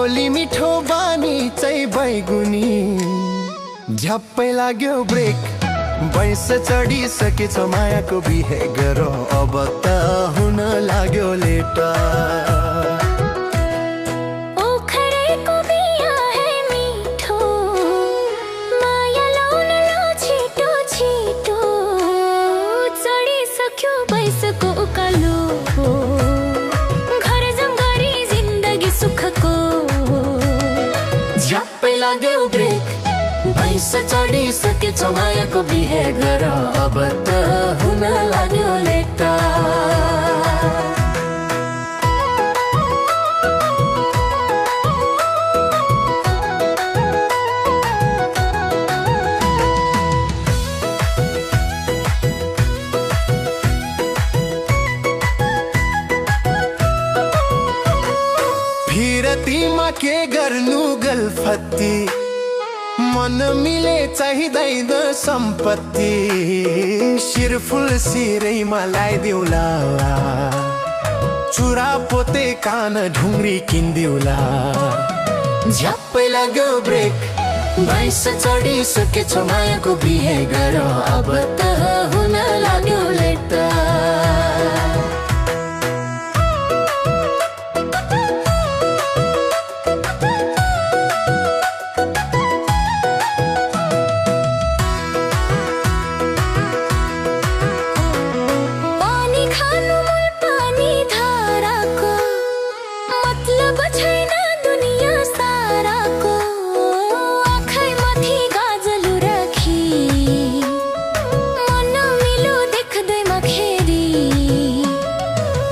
बोली मिठो बानी चाहिँ बैगुनी झ्याप्पै लाग्यो ब्रेक बैस चढिसकेछ मायाको बिहे गरो अब त हुन लाग्यो लेट झ्याप्पै लाग्यो ब्रेक भैंस चढिसकेछ मायाको बिहे गर अब त हुन लाग्यो लेट फिरतीमा के गर्नु गल्फती मन मिले चाहिँदैन सम्पत्ति शिरफुल सिरैमा लगाइदिउला चुरा पोते कान ढुङ्ग्री किन्दिउला झ्याप्पै लाग्यो ब्रेक भैंस चढिसकेछ मायाको बिहे गर अब त हुन लाग्यो लेट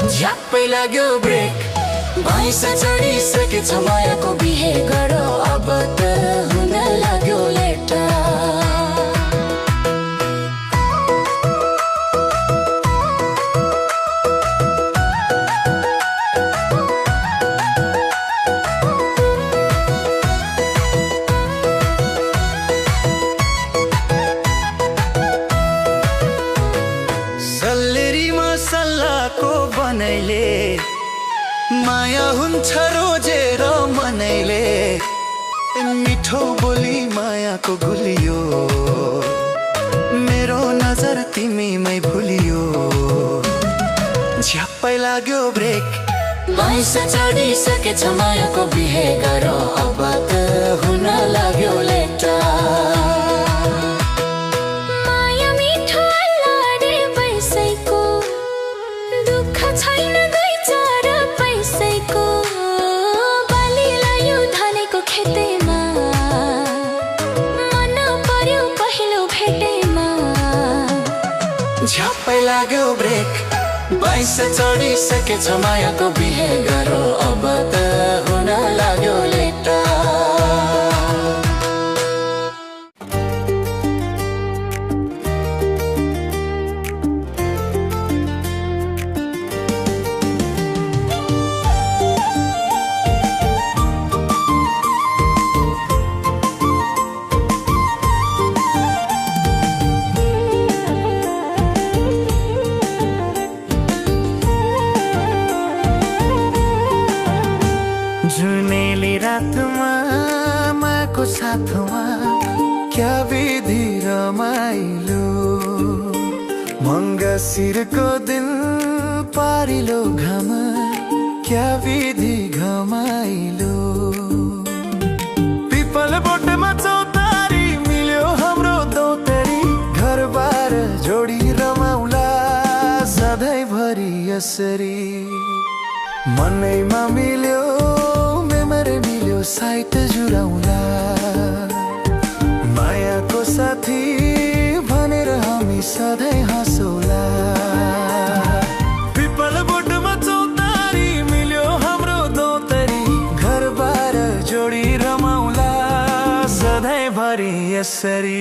झ्याप्पै लाग्यो ब्रेक भैंस चढिसकेछ मायाको बिहे गर अब त हुन लाग्यो लेट मसल्लाको बनैले माया हुन्छ रोजेर मनैले मिठो बोली मायाको गुलियो मेरो नजर तिमीमै भुलियो झ्याप्पै लाग्यो ब्रेक भैंस चढिसकेछ मायाको बिहे गर अब त हुन लाग्यो लेट झ्याप्पै लाग्यो ब्रेक भैंस चढिसकेछ मायाको बिहे गर अब त हुन लाग्यो लेट जुनेली रातमा माको साथमा क्या विधि रमाइलो मङ्गसिरको दिन पारिलो घाम क्या विधि घमाइलो पिपल बोटमा चौतारी मिल्यो हाम्रो दौतरी घरबार जोडी रमाउला सधैँभरि यसरी मनैमा मिल्यो मिल्यो साइट जुराउला मायाको साथी भनेर हामी सधैँ हाँसौला पिपल बोटमा चौतारी मिल्यो हाम्रो दौतरी घरबार जोडी रमाउला सधैँभरि यसरी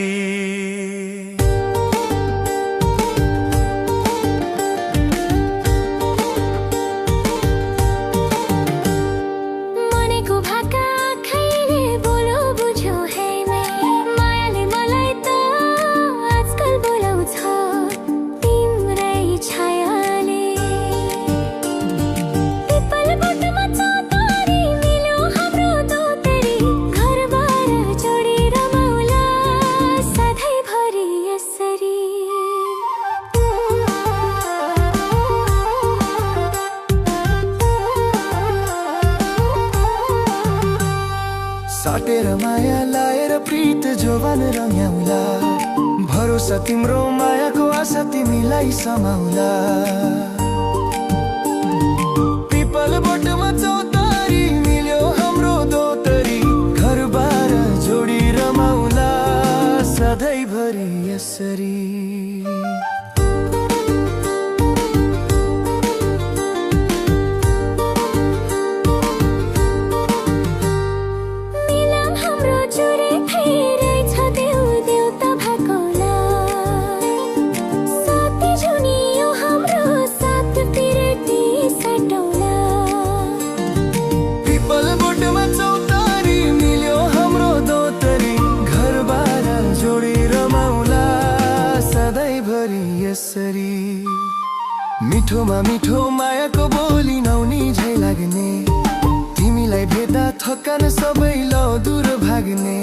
छायाले पिपल बोटमा चौतारी मिल्यो हाम्रो साटेर माया लाएर प्रीत जोवान रङ्ग्याउला भरोसा तिम्रो मायाको आशा तिमीलाई समाउला पिपल बोटमा चौतारी मिल्यो हाम्रो दोतरी घरबार जोडी रमाउला सधैँभरि यसरी मिठोमा मिठो मायाको बोली नौनी झै लाग्ने तिमीलाई भेट्दा थकान सबै लौ दूर भाग्ने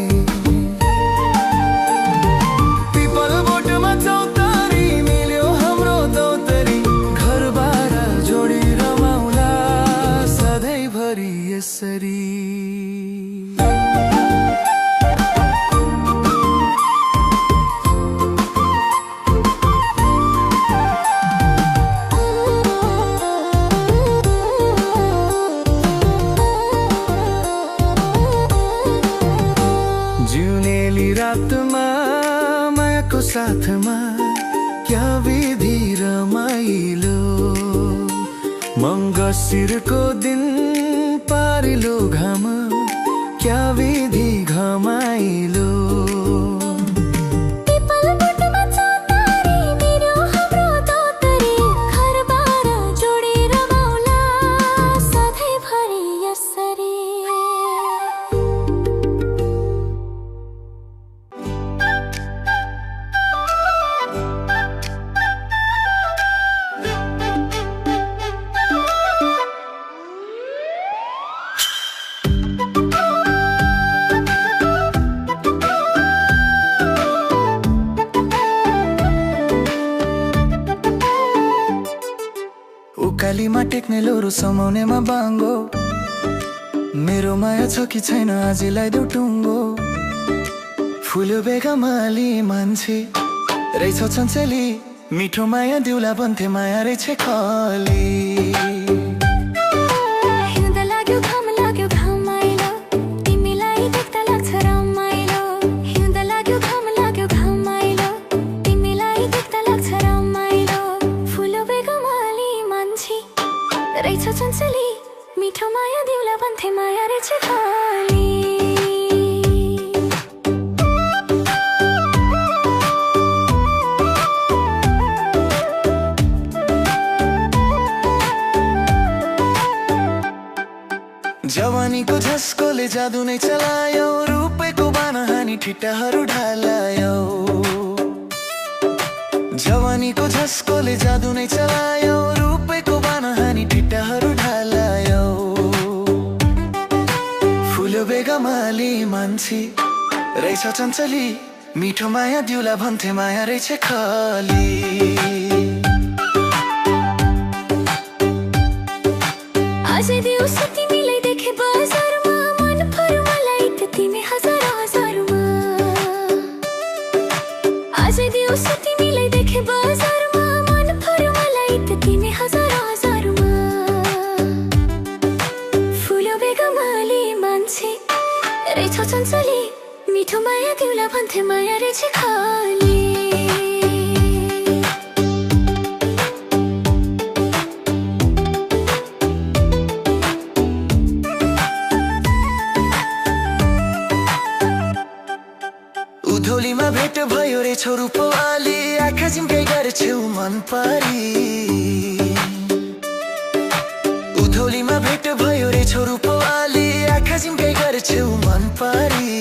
पिपल बोटमा चौतारी मिल्यो हाम्रो दौतरी घरबार जोडी रमाउला सधैँभरि यसरी रातमा मायाको साथमा क्या विधि रमाइलो मङ्गशिरको दिन पारिलो घाम क्या विधि घमाइलो उकालीमा टेक्ने लोरो समाउनेमा बाङ्गो मेरो माया छ कि छैन आजलाई देऊ टुङ्गो फुल्यो बेगमाली मान्छे रहेछ चञ्चली मिठो माया दिउला भन्थे माया रहेछ खाली मिठो माया दिउला भन्थे माया रहेछ खाली जवानीको झस्कोले जादु नै चलायो रुपैको बाना हानी ठिट्टाहरू ढालायो जवानीको झस्कोले जादु नै चलायो रुपैको बाना हानी ठिट्टाहरू ढालायो फुल्यो बेगमाली मान्छे रहेछ चञ्चली मिठो माया दिउला भन्थे माया रहेछ खाली आजै दिउँसो तिमीलाई देखे बजारमा मन पर्यो मलाई त तिमी हजार हजारमा आजै दिउँसो तिमीलाई देखे बजारमा मन पर्यो मलाई त तिमी हजार हजारमा फुल्यो बेगमाली मान्छे रहेछ चञ्चली मिठो माया दिउला भन्थे माया रहेछ खाली उधोलीमा भेट भयो रे छोरू पोवाली आँखा झिम्कै गर्छौ मन परी उधोलीमा भेट भयो रे छोरू पोवाली आँखा झिम्कै गर्छौ मन परी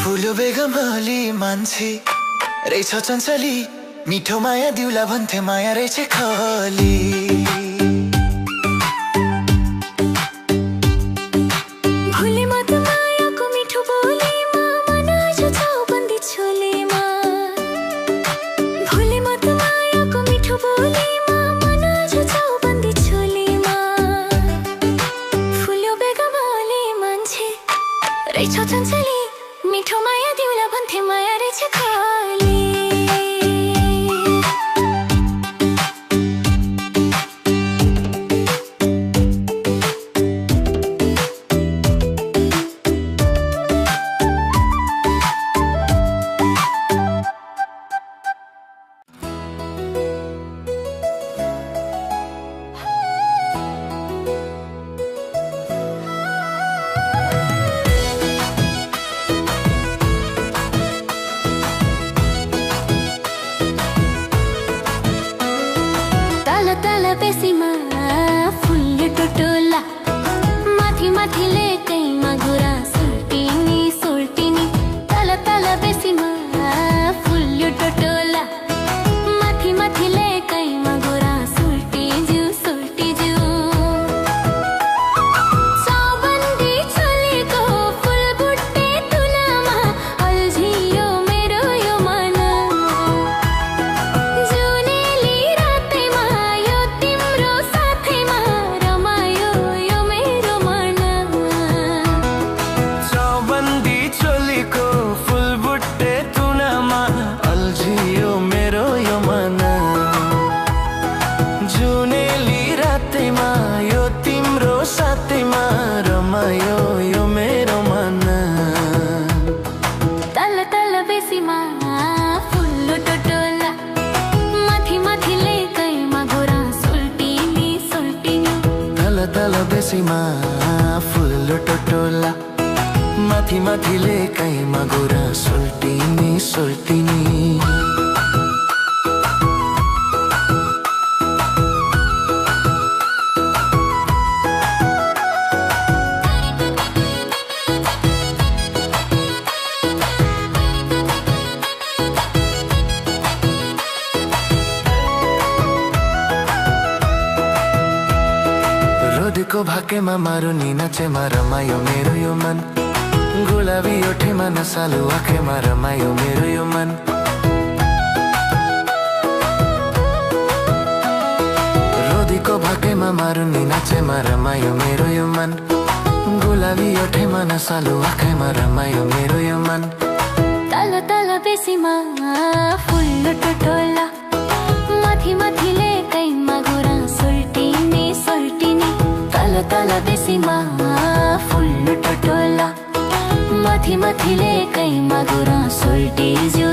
फुल्यो बेगमाली मान्छे रहेछ चञ्चली मिठो माया दिउला भन्थे माया रहेछ खाली रहेछ चञ्चली मिठो माया दिउला भन्थे माया रहेछ खाली बेसीमा फुल्यो टोटोला माथि माथिले कैमा घुरा सुल्टिनी सुल्टिनी तल तल बेसीमा फुल्यो टोटोला माथि माथिले कैमा घुरा सुल्टी ज्यू चौबन्दी चलेको फुल बुट्टे तुलामा अल्झियो मेरो यो मन जुनेली रातैमा बेसीमा फुल्लो टोटोला माथि माथिले कैमा घुरा सुल्टिनी सुल्टिनी को भाकेमा मारुनी नाचेमा रमायो मेरो यो मन गुलाबी ओठेमा नसालु आँखेमा रमायो मेरो यो मन रोदीको भाकेमा मारुनी नाचेमा रमायो मेरो यो मन गुलाबी ओठेमा नसालु आँखेमा रमायो मेरो यो मन तल तल बेसीमा फुल्लो टोटोला माथि माथिले कैमा घुरा सुल्टिनी सुल्टिनी तल तल बेसीमा फुल्लो टोटोला माथि माथिले कैमा घुरा सुल्टी ज्यू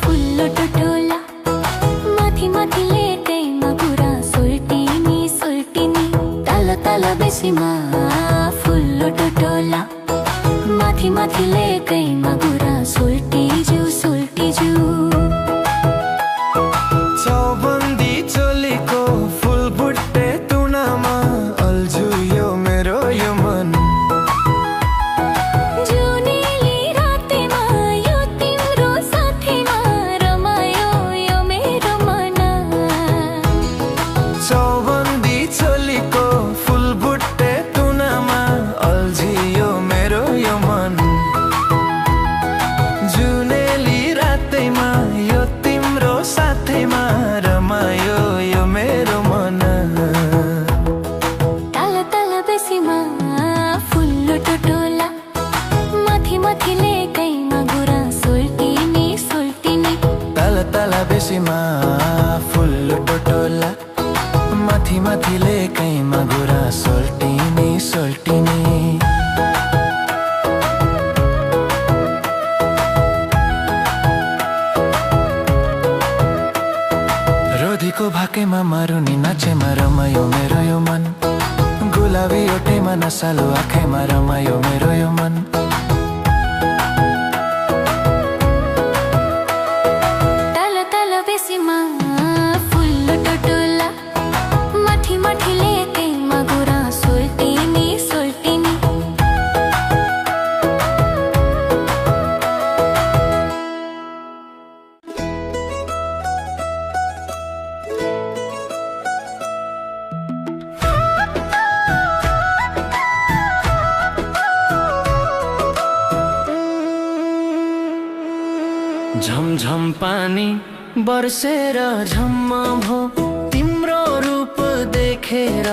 फुल्लो टोटोला माथि माथिले कैमा घुरा सुल्टिनी सुल्टिनी तल तल बेसीमा फुल्लो टोटोला माथि माथिले कैमा घुरा सुल्टी ज्यू चौबन्दी चोलीको फुल बुट्टे तुनामा अल्झियो मेरो यो मन बेसीमा फुल्लो टोटोला माथि माथिले कैमा घुरा सुल्टिनी सुल्टिनी रोदीको भाकेमा मारुनी नाचेमा रमायो मेरो यो मन गुलाबी ओठेमा नसालु आँखेमा रमायो मेरो यो मन फुल्लो टोटोला माथि माथिले कैमा घुरा सुल्टिनी सुल्टिनी झमझम पानी बर्सेर झम्म भो तिम्रो रूप देखेर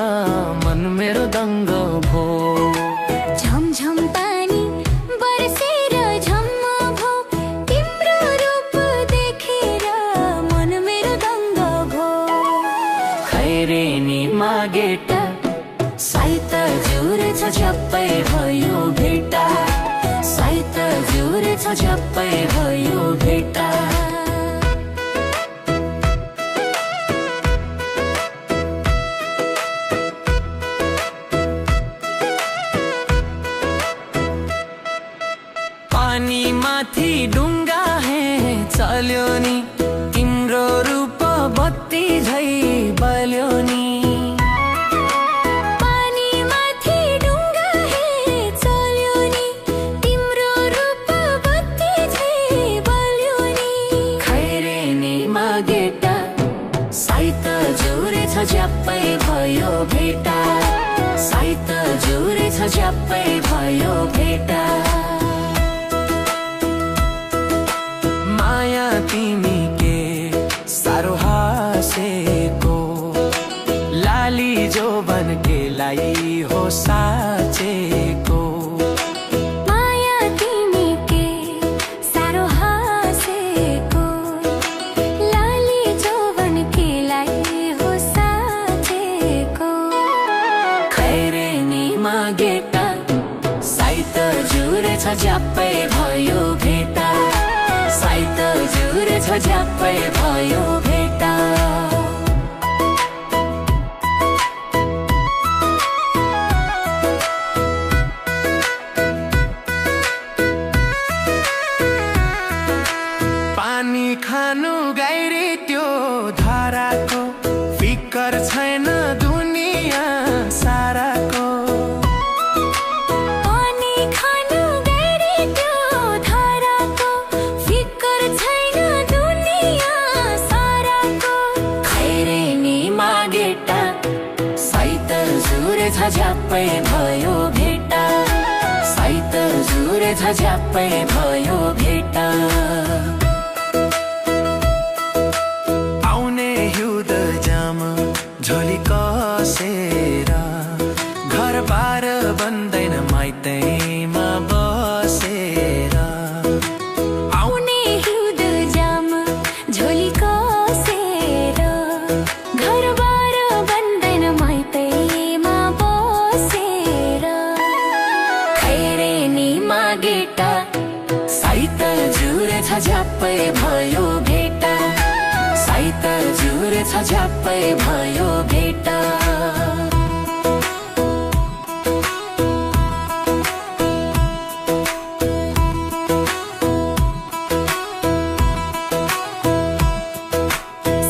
मन मेरो दङ्ग भो झमझम पानी बर्सेर झम्म भो तिम्रो रूप देखेर मन मेरो दङ्ग भो खैरेनी मागेट साइत जुरेछ झप्पै भयो भेटा साइत जुरेछ झप्पै भयो भेटा पानी माथि डुङ्गा हे चल्यो नि तिम्रो रूप बत्ती झै बल्यो नि पानी माथि डुङ्गा हे चल्यो नि तिम्रो रूप बत्ती झै बल्यो नि खैरेनी मागेटा साइत जुरेछ झ्याप्पै भयो भेटा साइत जुरेछ झ्याप्पै भयो भेटा माया तिमी के सारो हाँसेको लाली जोबन के लाई हो साँचेको माया तिमी के सारो हाँसेको लाली जोबन के लाई हो साँचेको खैरेनी मागेटा साइत जुरेछ झ्याप्पै भयो भेटा साइत जुरेछ झ्याप्पै भयो भेटा पानी खानु गाइरे त्यो धाराको फिकर छैन दुनिया साराको पानी खानु गाइरे त्यो धाराको फिकर छैन दुनिया साराको खैरेनी मागेटा साइत जुरेछ झ्याप्पै भयो भेटा साइत जुरेछ झ्याप्पै भयो भेटा आउने हिउँद जाम झोली कसेर घर बार बन्दैन माइतैमा बसेर आउने हिउँद जाम झोली कसेर घरबार बन्दैन माइतैमा बसेर खैरेनी मागेटा साइत जुरेछ झ्याप्पै भयो भेटा साइत जुरेछ झ्याप्पै भयो भेटा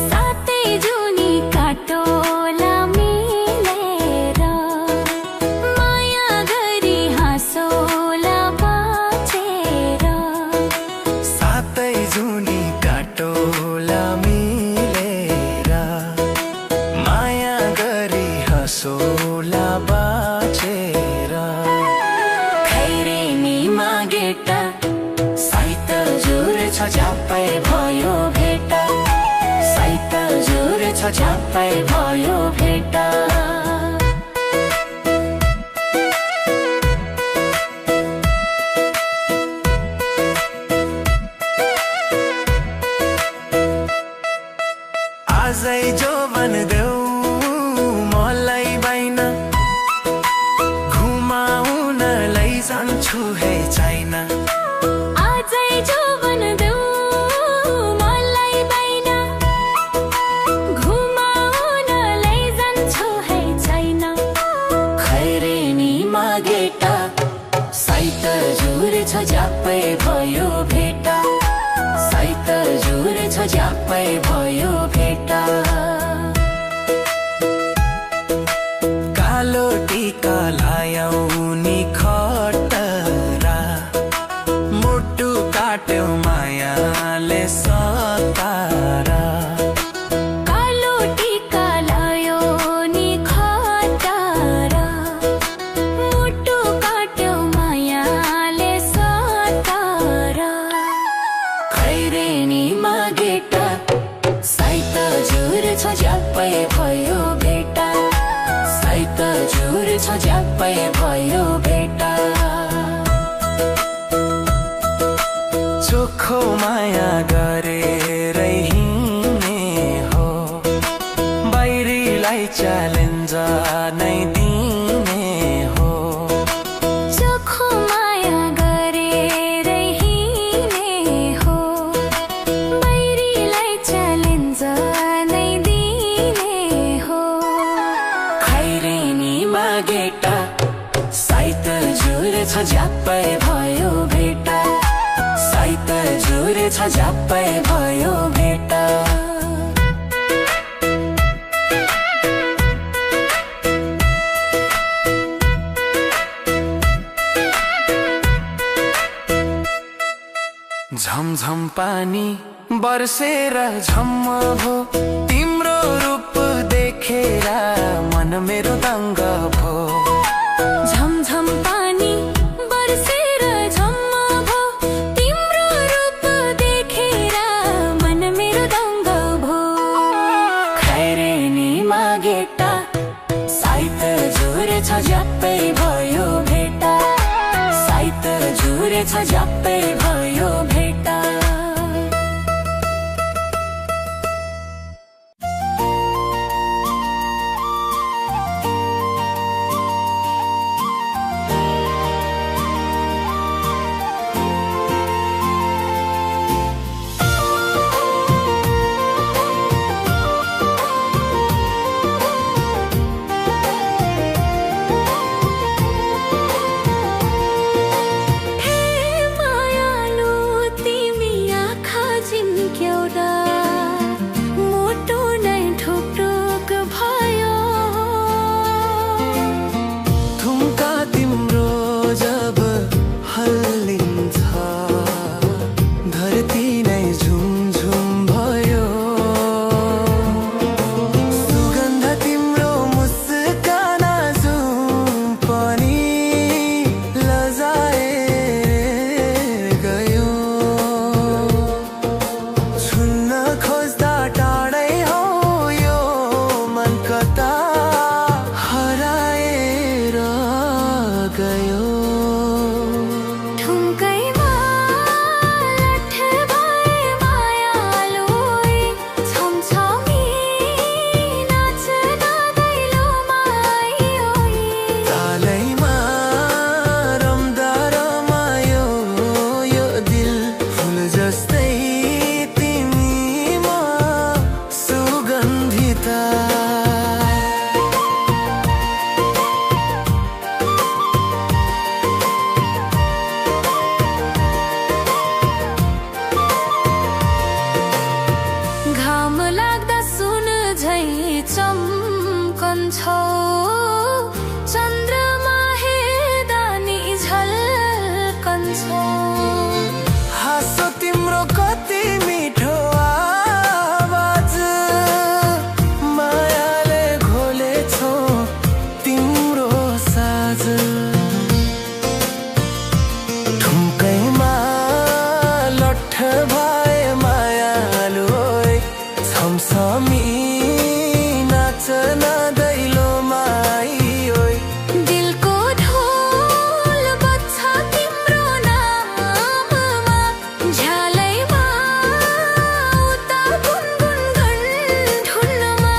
सातै जुनी काटोला मिलेर माया गरी हाँसोला बाँचेर सातै जुनी काटोला मिलेर माया गरी हँसोला बाँचेर खैरेनी मागेटा साइत जुरेछ झ्याप्पै भयो भेटा साइत जुरेछ झ्याप्पै भयो भेटा आजै जो भनिदेऊ मलाई बाइन घुमाउन लैजान्छु है चाइना आजै जो भनिदेऊ मलाई बाइन घुमाउन लैजान्छु है चाइना खैरेनी मागेटा साइत जुरेछ झ्याप्पै भयो भेटा साइत जुरेछ झ्याप्पै भयो भेटा कालो टीका लायौ नि खटरा मुटु काट्यो मायाले सतारा कालो टीका लायो नि खटारा मुटु काट्यो मायाले सतारा खैरेनी जुर छ ज्यापै भयो भेटा चोखो माया गरेरै हिँड्ने हो बाहिरीलाई च्यालेन्ज नै दिने हो चोखो माया गरेरै हिँड्ने हो बाहिरीलाई च्यालेन्ज नै दिने हो खैरेनीमा गेटा साइत जुर छ ज्यापै भयो भेटा साइत जुर छ ज्यापै भयो भेटा झमझम पानी बर्सेर झम्म भो तिम्रो रूप देखेर मन मेरो दङ्ग भो झमझम पानी बर्सेर झम्म भो तिम्रो रूप देखेर मन मेरो दङ्ग भो खैरेनीमा गेटा साइत जुर छ ज्यापै भयो भेटा साइत जुर छ ज्यापै भयो भेटा चन्द्रमा हेर्दा नि झल्कन्छ हाँसो तिम्रो कति मिठो आवाज मायाले घोलेछौ तिम्रो साज ठुम्कैमा लट्ठ भए मायालु छमछमी नाच्न दैलोमा दिलको ढोल बज्छ तिम्रो नाममा झ्यालैमा उता गुनगुन घन्टुनमा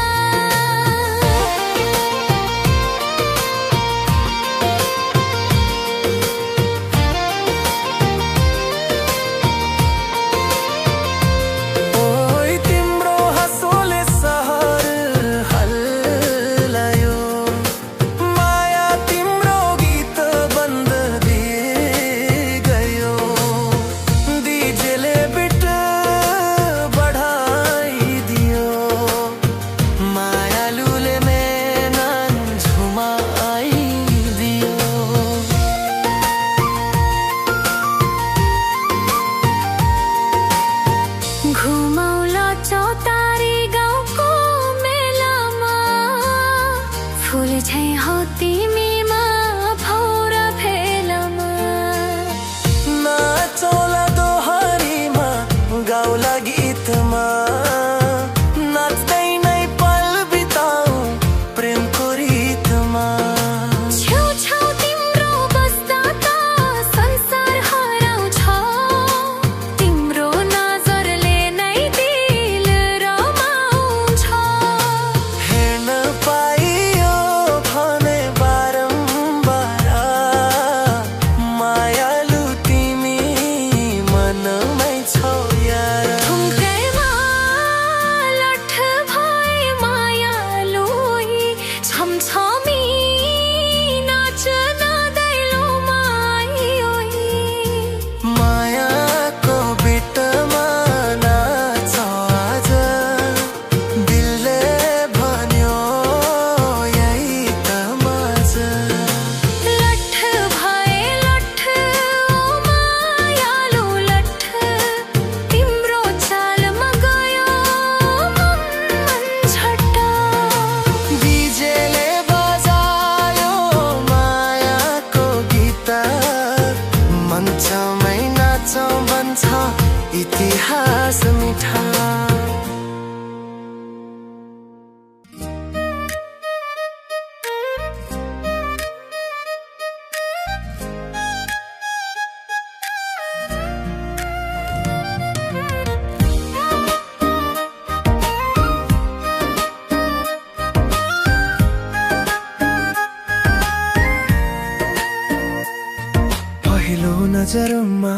नजरमा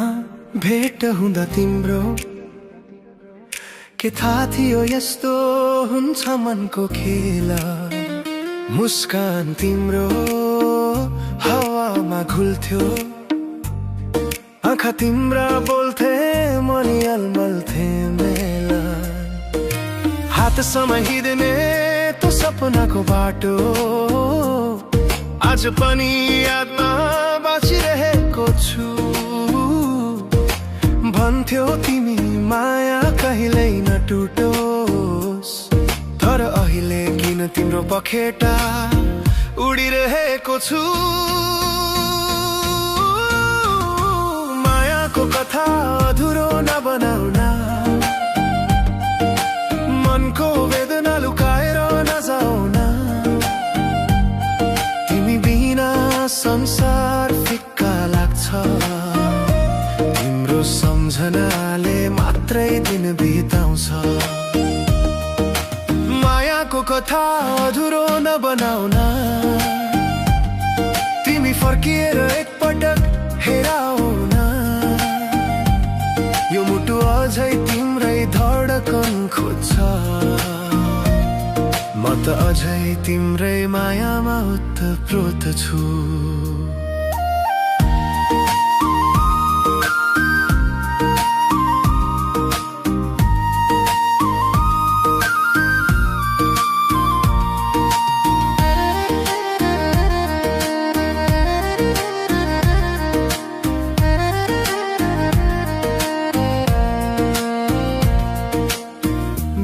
भेट हुँदा तिम्रो के थाहा थियो यस्तो हुन्छ मनको खेला। मुस्कान तिम्रो हावामा घुल्थ्यो, आँखा तिम्रा बोल्थे मनी अलमल्थे मेला। हात समाहिँदैन त्यो सपनाको बाटो आज पनि यादमा बाँचिरहेको छु। भन्थ्यौ तिमी माया कहिल्यै नटुटोस्, तर अहिले किन तिम्रो पखेटा उडिरहेको छु। मायाको कथा अधुरो नबनाउन, मनको वेदना लुकाएर नजाउन। तिमी बिना संसार फिक्का लाग्छ, तिम्रो सम्झनाले मात्रै दिन बिताउँछ। मायाको कथा अधुरो नबनाउन, तिमी फर्किएर एकपटक हेराउन। यो मुटु अझै तिम्रै धडकन खोज्छ, म त अझै तिम्रै मायामा ओतप्रोत छु।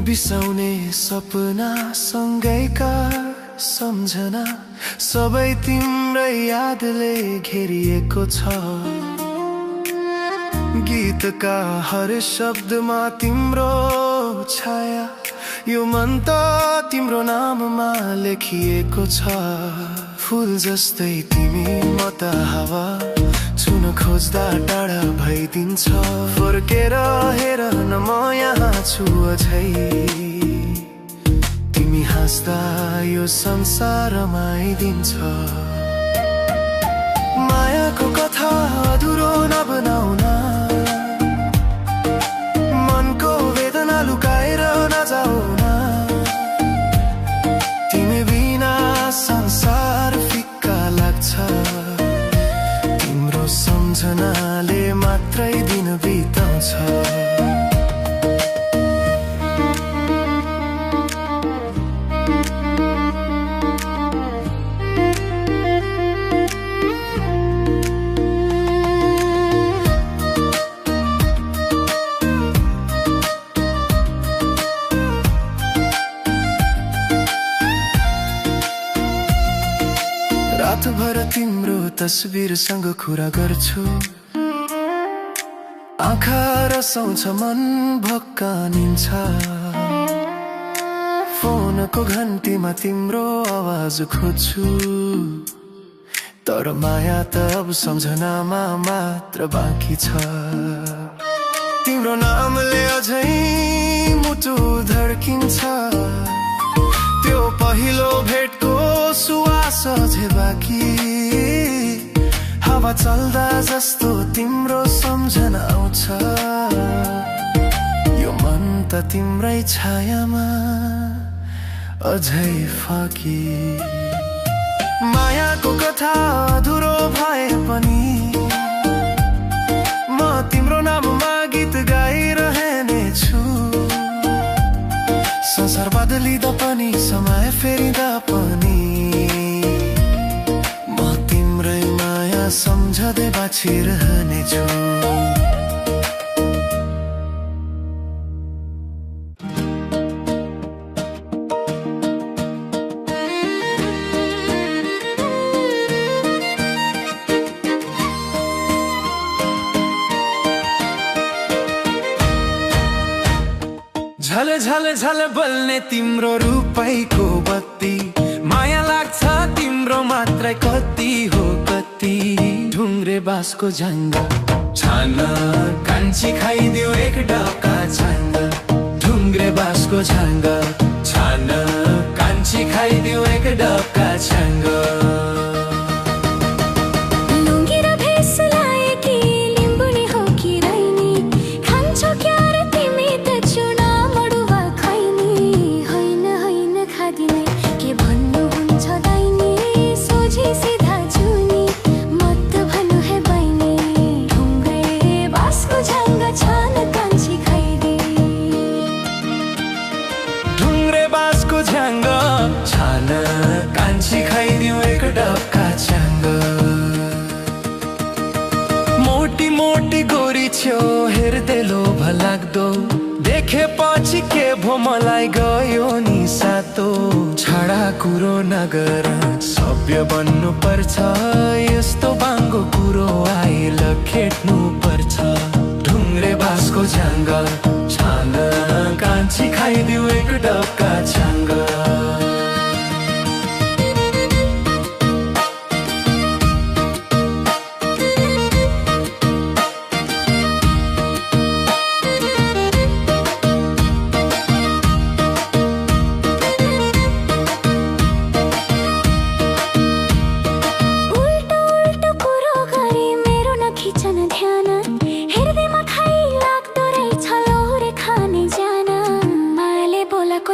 बिसाउने सपना सँगैका सम्झना सबै तिम्रै यादले घेरिएको छ। गीतका हर शब्दमा तिम्रो छाया, यो मन त तिम्रो नाममा लेखिएको छ। फुल जस्तै तिमी म त हावा, छुन खोज्दा टाढा भइदिन्छ। फर्केर हेर न म यहाँ छु अझै, तिमी हाँस्दा यो संसार रमाइदिन्छ। मायाको कथा अधुरो नबनाउन, मनको वेदना लुकाएर नजाउन। तिमी बिना संसार फिक्का लाग्छ, तिम्रो सम्झनाले मात्रै दिन बिताउँछ। रातभर तिम्रो तस्बिरसँग कुरा गर्छु, आँखा रसाउँछ मन भक्कानिन्छ। फोनको घन्टीमा तिम्रो आवाज खोज्छु, तर माया त अब सम्झनामा मात्र बाँकी छ। तिम्रो नामले अझै मुटु धड्किन्छ, त्यो पहिलो भेटको सुवास अझै बाँकी। हावा चल्दा जस्तो तिम्रो सम्झना आउँछ, यो मन त तिम्रै छायामा अझै फाकी। मायाको कथा अधुरो भए पनि म तिम्रो नाममा गीत गाइरहने छु। संसार बदलिँदा पनि समय फेरिँदा पनि म तिम्रै माया सम्झँदै बाँचिरहनेछु। झल झल झल बल्ने तिम्रो रूपैको बत्ती, माया लाग्छ तिम्रो मात्रै कति हो कति। ढुङ्ग्रे बाँसको झ्याङ्ग छान कान्छी खाइदियो एक डका छाङ्ग। ढुङ्ग्रे बाँसको झ्याङ्ग छान कान्छी खाइदियो एक डका छाङ्ग। लुङ्गी र भेष लाएकी लाग्दो देखेपछि के भो मलाई गयो नि सातो छाडा कुरो नगर सभ्य बन्नु पर्छ यस्तो बाङ्गो कुरो आइल खेट्नु पर्छ ढुङ्ग्रे बाँसको जङ्गल छान कान्छी खाइदिउ एक डबका छाङ्ग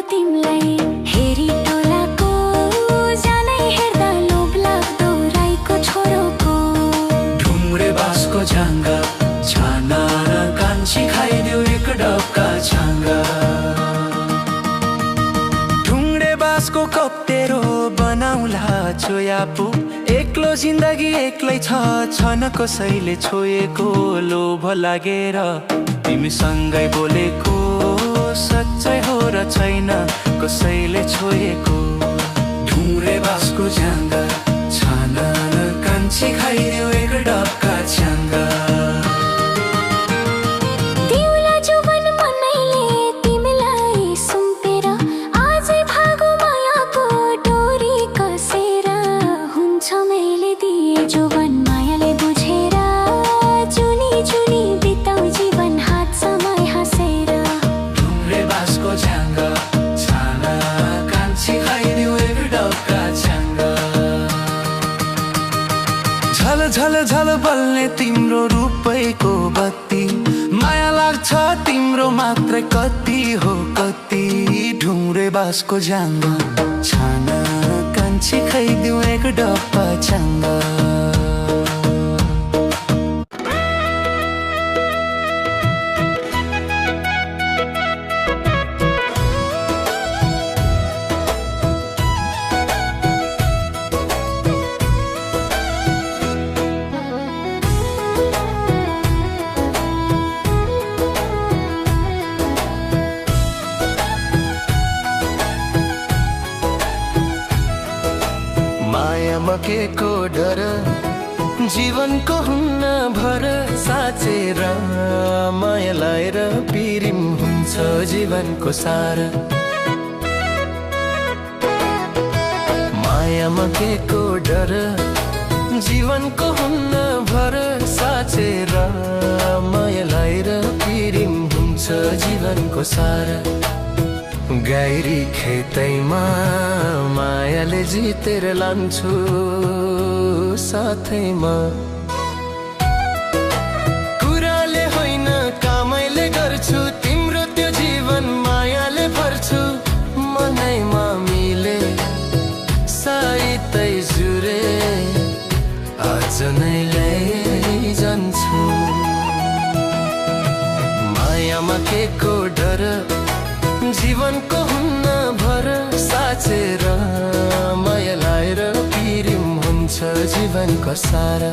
तिमलाई हेरी टोलाको जानै हेर्दा लोभ लाग्दो राईको छोरोको ढुङ्ग्रे बाँसको झाङ्गा छाना कान्छी खाइदिउ एक डबका छाङ्गा ढुङ्ग्रे बाँसको कप्टेरो बनाउला चोयापु एक्लो जिन्दगी एक्लै छ कसैले छोएको लोभ लागेर तिमीसँगै बोलेको सच्चै हो र छैन कसैले छोएको ढुङ्ग्रे बाँसको झाङ्गा छान कान्छी खाइदिउ एक डबका छाङ्गा तिउला जुवन मनैले तिमीलाई सुम्पेर आजै भागो मायाको डोरी कसेर हुन्छ मैले दिए जुवन मायाले बुझेर जुनी जुनी बिताउ जीवन हात समय हाँसेर बाँसको झाङ्गा छाना कान्छी खाइदिउ एक डबका छाङ्गा झल झल झल बल्ने तिम्रो रूपैको बत्ती माया लाग्छ तिम्रो मात्रै कति हो कति ढुङ्ग्रे बाँसको झाङ्गा छाना कान्छी खाइदिउ एक डबका छाङ्गा मायामा केको डर जीवनको हुन्न भर साँचेर माया लाएर पिरिम हुन्छ जीवनको सार मायामा केको डर जीवनको हुन्न भर साँचेर माया लाएर पिरिम हुन्छ जीवनको सार गाइरी खेतैमा मायाले जितेर लान्छु साथैमा कुराले होइन कामैले गर्छु तिम्रो त्यो जीवन मायाले भर्छु मनैमा मिले साइतै जुरे आज नै लैजान्छु मायामा केको डर जीवनको हुन्न भर साँचेर माया लाएर पिरिम हुन्छ जीवनको सार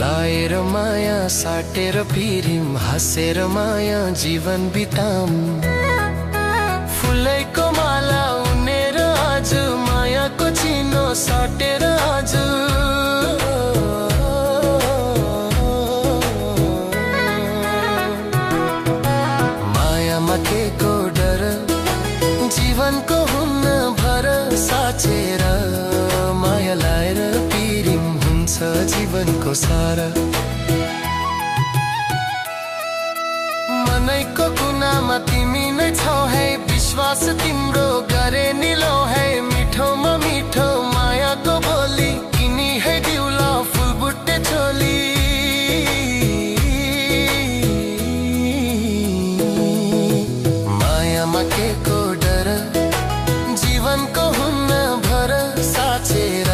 लाएर माया साटेर पिरिम हाँसेर माया जीवन बिताम फुलैको माला उनेर आज मायाको चिनो साटेर आज मायामा केको डर जीवनको हुन्न भर साचेर माया लाएर पिरिम हुन्छ जीवनको सारा मनैको कुनामा तिमी नै छौ है विश्वास तिम्रो गरे निलो है मिठोमा मिठो मायाको बोली किनी है दिउला फुलबुट्टे चोली मायामा केको डर जीवनको हुन्न भर साचेर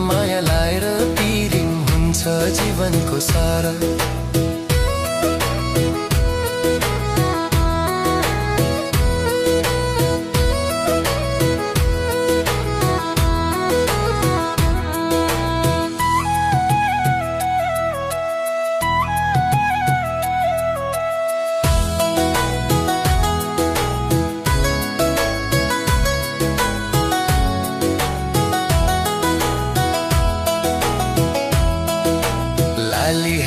माया लाएर पिरिम हुन्छ जीवनको सारा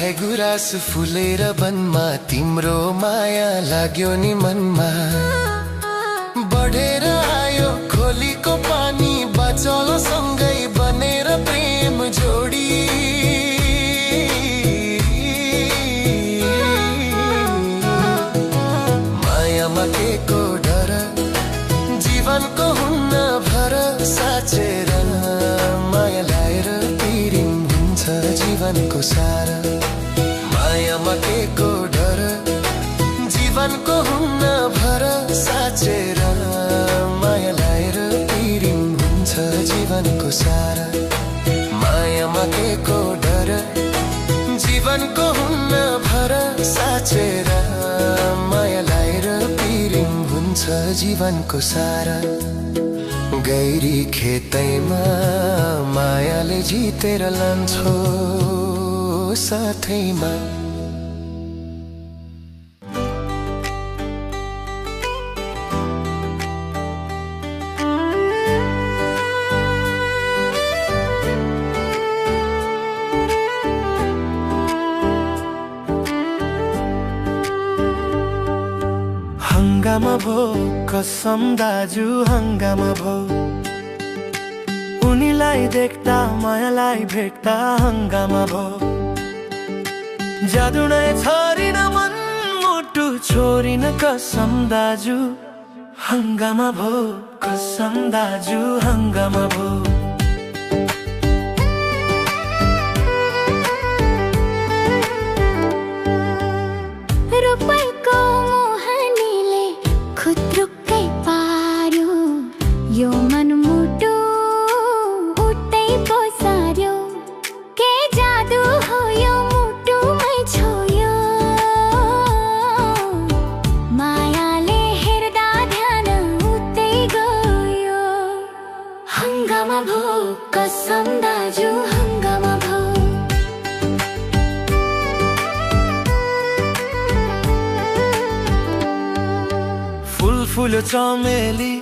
है गुराँस फुलेर वनमा तिम्रो माया लाग्यो नि मनमा बढेर आयो खोलीको पानी बचल सँगै बनेर प्रेम जोडी मायामा केको डर जीवनको हुन्न भर साचेर माया लाएर पिरिम हुन्छ जीवनको सारा मायामा केको डर जीवनको हुन्न भर साचेर माया लाएर पिरिम हुन्छ जीवनको सारा मायामा केको डर जीवनको हुन्न भर साचेर माया लाएर पिरिम हुन्छ जीवनको सारा गैरी खेतैमा मायाले जितेर लान्छौ साथैमा हंगामा भो कसम दाजु हंगामा भो उनीलाई देख्दा मायालाई भेट्दा हंगामा भो जादु नै छरिन मन मुटु छोरिन कसम दाजु हंगामा भो कसम दाजु हंगामा भो यो मन मुटु उठ्दै पसार्यो के जादु हो यो मुटुमै छोयो मायाले हेर्दा ध्यान उठ्दै गयो हंगामा भो कसम दाजु हंगामा भो फूल फूल चमेली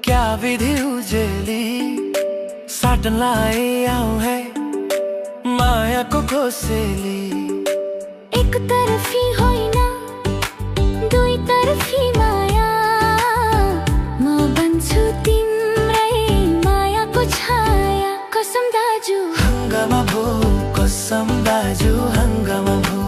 क्या विधि उजेली साटनलाई आऊ है माया को कोसेली एक तरफी होइन दुई तरफी माया म बन्छु तिम्रै मायाको छाया कसम दाजु हंगामा भो कसम दाजु हंगामा भो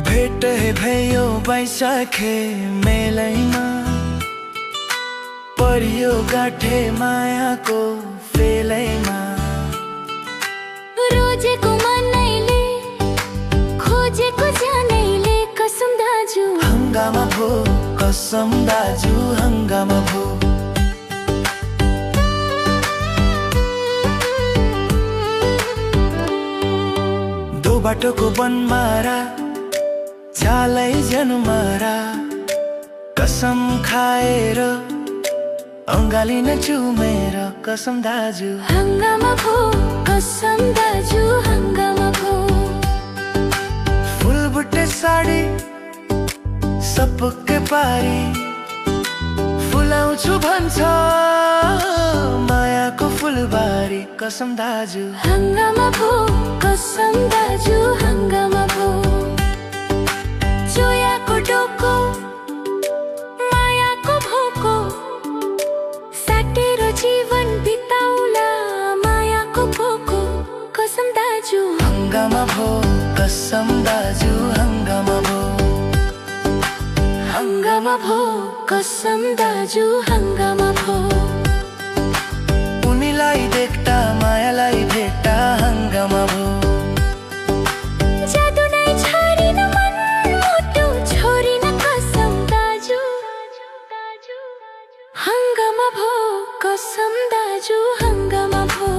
भेट भयो बैशाखे मेलैमा परियो गाठे मायाको फेलैमा रोजेको मनैले खोजेको जानैले कसम दाजु हंगामा भो कसम दाजु हंगामा भो दो बाटोको बनमारा चालै जनमारा कसम खाएर अंगालिन चुमेर कसम दाजु हंगामा भो कसम दाजु हंगामा भो फूल बुट्टे साडी सपक्कै पारी फुलाउँछु भन्छ मायाको फुलबारी कसम दाजु हंगामा भो कसम दाजु हंगामा भो जोयाको डोको मायाको भोको साटेर जीवन बिताउला मायाको भोको कसम दाजु हंगामा भो कसम दाजु हंगामा भो हंगामा भो कसम दाजु हंगामा भो उनीलाई देख्दा मायालाई भेट्दा हंगामा भो जादु नै छरिन मन मुटु छोरिन कसम दाजु हंगामा भो कसम दाजु हंगामा भो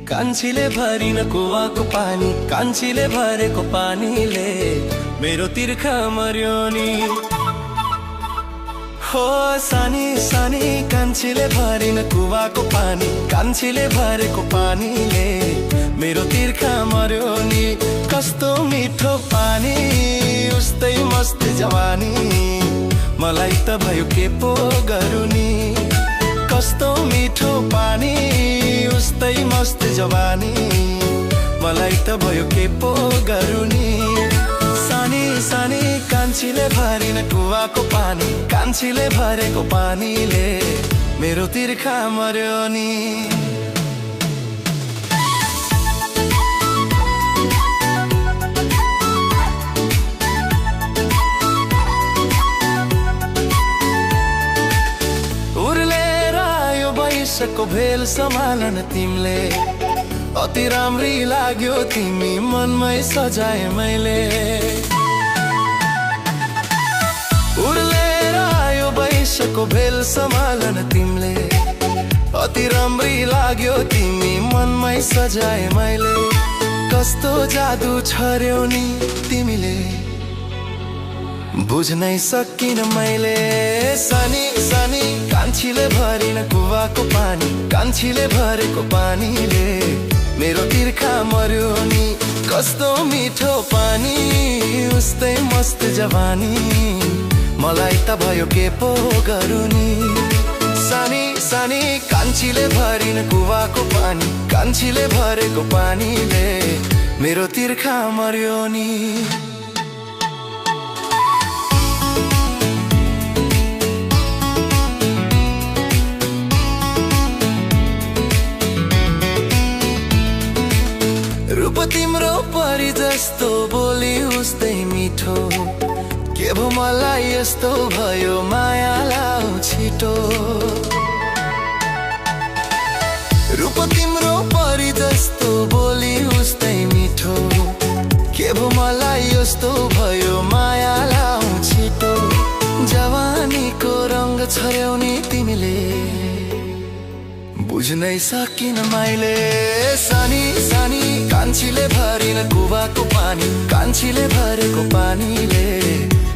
कान्छीले भरिन कुवाको पानी, कान्छीले भरेको पानीले मेरो तिर्खा मर्यो नि। हो सानी सानी कान्छीले भरिन कुवाको पानी, कान्छीले भरेको पानीले मेरो तिर्खा मर्यो नि। कस्तो मिठो पानी उस्तै मस्त जवानी, मलाई त भयो के पो गरौँ नि। कस्तो मिठो पानी उस्तै मस्त जवानी, मलाई त भयो के पो गरौँ नि। सानी सानी कान्छीले भरिन कुवाको पानी, कान्छीले भरेको पानीले मेरो तिर्खा मर्यो नि। को भेल सम्हालन तिमीले, अति राम्री लाग्यो तिमी मनमै सजाए मैले। उर्लेर आयो वैशको भेल सम्हालन तिमीले, अति राम्री लाग्यो तिमी मनमै सजाए मैले। कस्तो जादु छर्यौ नि तिमीले, बुझ्नै सकिन मैले। सानी सानी कान्छीले भरिन कुवाको पानी, कान्छीले भरेको पानीले मेरो तिर्खा मर्यो नि। कस्तो मिठो पानी उस्तै मस्त जवानी, मलाई त भयो के पो गरौँ नि। सानी सानी कान्छीले भरिन कुवाको पानी, कान्छीले भरेको पानीले मेरो तिर्खा मर्यो नि। तिम्रो परी जस्तो बोली उस्तै मिठो, के भो मलाई यस्तो भयो माया लाऊ छिटो। रूप तिम्रो परी जस्तो बोली उस्तै मिठो, के भो मलाई यस्तो भयो माया लाऊ छिटो। जवानीको रङ्ग छर्यौ नि तिमीले, बुझ्नै सकिन मैले। सानी सानी कान्छीले भरिन कुवाको पानी, कान्छीले भरेको पानीले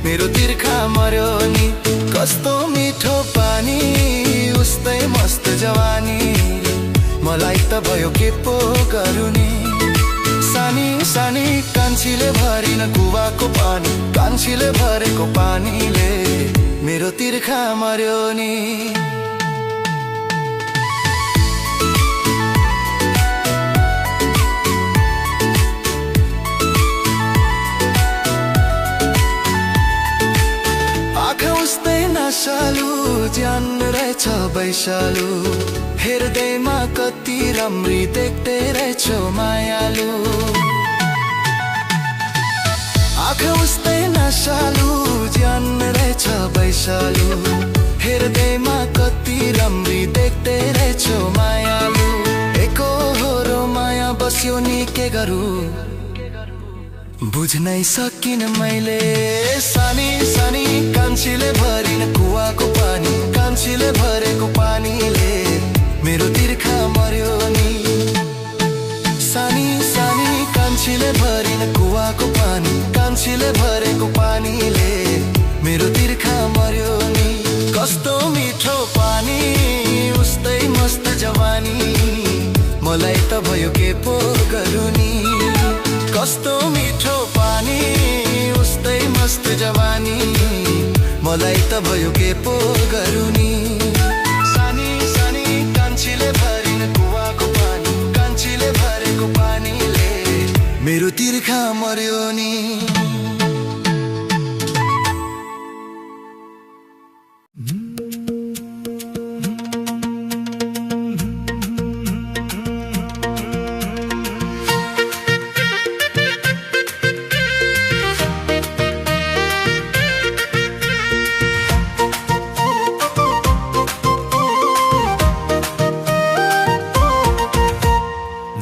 मेरो तिर्खा मर्यो नि। कस्तो मिठो पानी उस्तै मस्त जवानी, मलाई त भयो के पो गरौँ नि। सानी सानी कान्छीले भरिन कुवाको पानी, कान्छीले भरेको पानीले मेरो तिर्खा मर्यो नि। नशालु ज्यान रहेछ वैशालु, हेर्दैमा कति राम्री देख्दै रहेछौ मायालु। आँखा उस्तै नशालु ज्यान रहेछ वैशालु, हेर्दैमा कति राम्री देख्दै रहेछौ मायालु। एकहोरो माया बस्यो नि के गरौँ, बुझ्नै सकिन मैले। सानी सानी कान्छीले भरिन कुवाको पानी, कान्छीले भरेको पानीले मेरो तिर्खा मर्यो नि। सानी सानी कान्छीले भरिन कुवाको पानी, कान्छीले भरेको पानीले मेरो तिर्खा मर्यो नि। कस्तो मिठो पानी उस्तै मस्त जवानी, मलाई त भयो के पो गरौँ नि। कस्तो मिठो पानी उस्तै मस्त जवानी, मलाई त भयो के पो गरौँ नि। सानी सानी कान्छीले भरिन कुवाको पानी, कान्छीले भरेको पानीले मेरो तिर्खा मर्यो नि।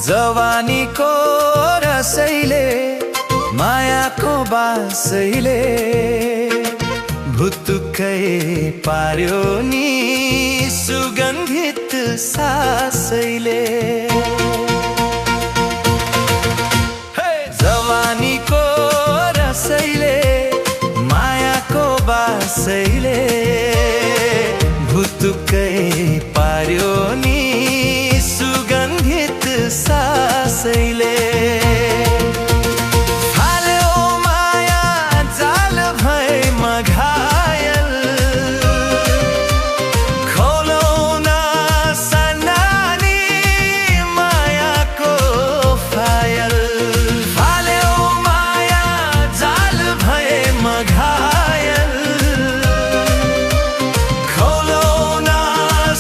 जवानीको रसैले, मायाको बासैले भुतुक्कै पार्यो नि। सुगन्धित सासैले जवानीको रसैले मायाको बासैले भुतुकै पार्यो नि सुगन्धित सासैले फाल्यो माया जाल भए मघायल खोलौ न सन्नानी मायाको फायल फाल्यो माया जाल भए मघायल खोलौ न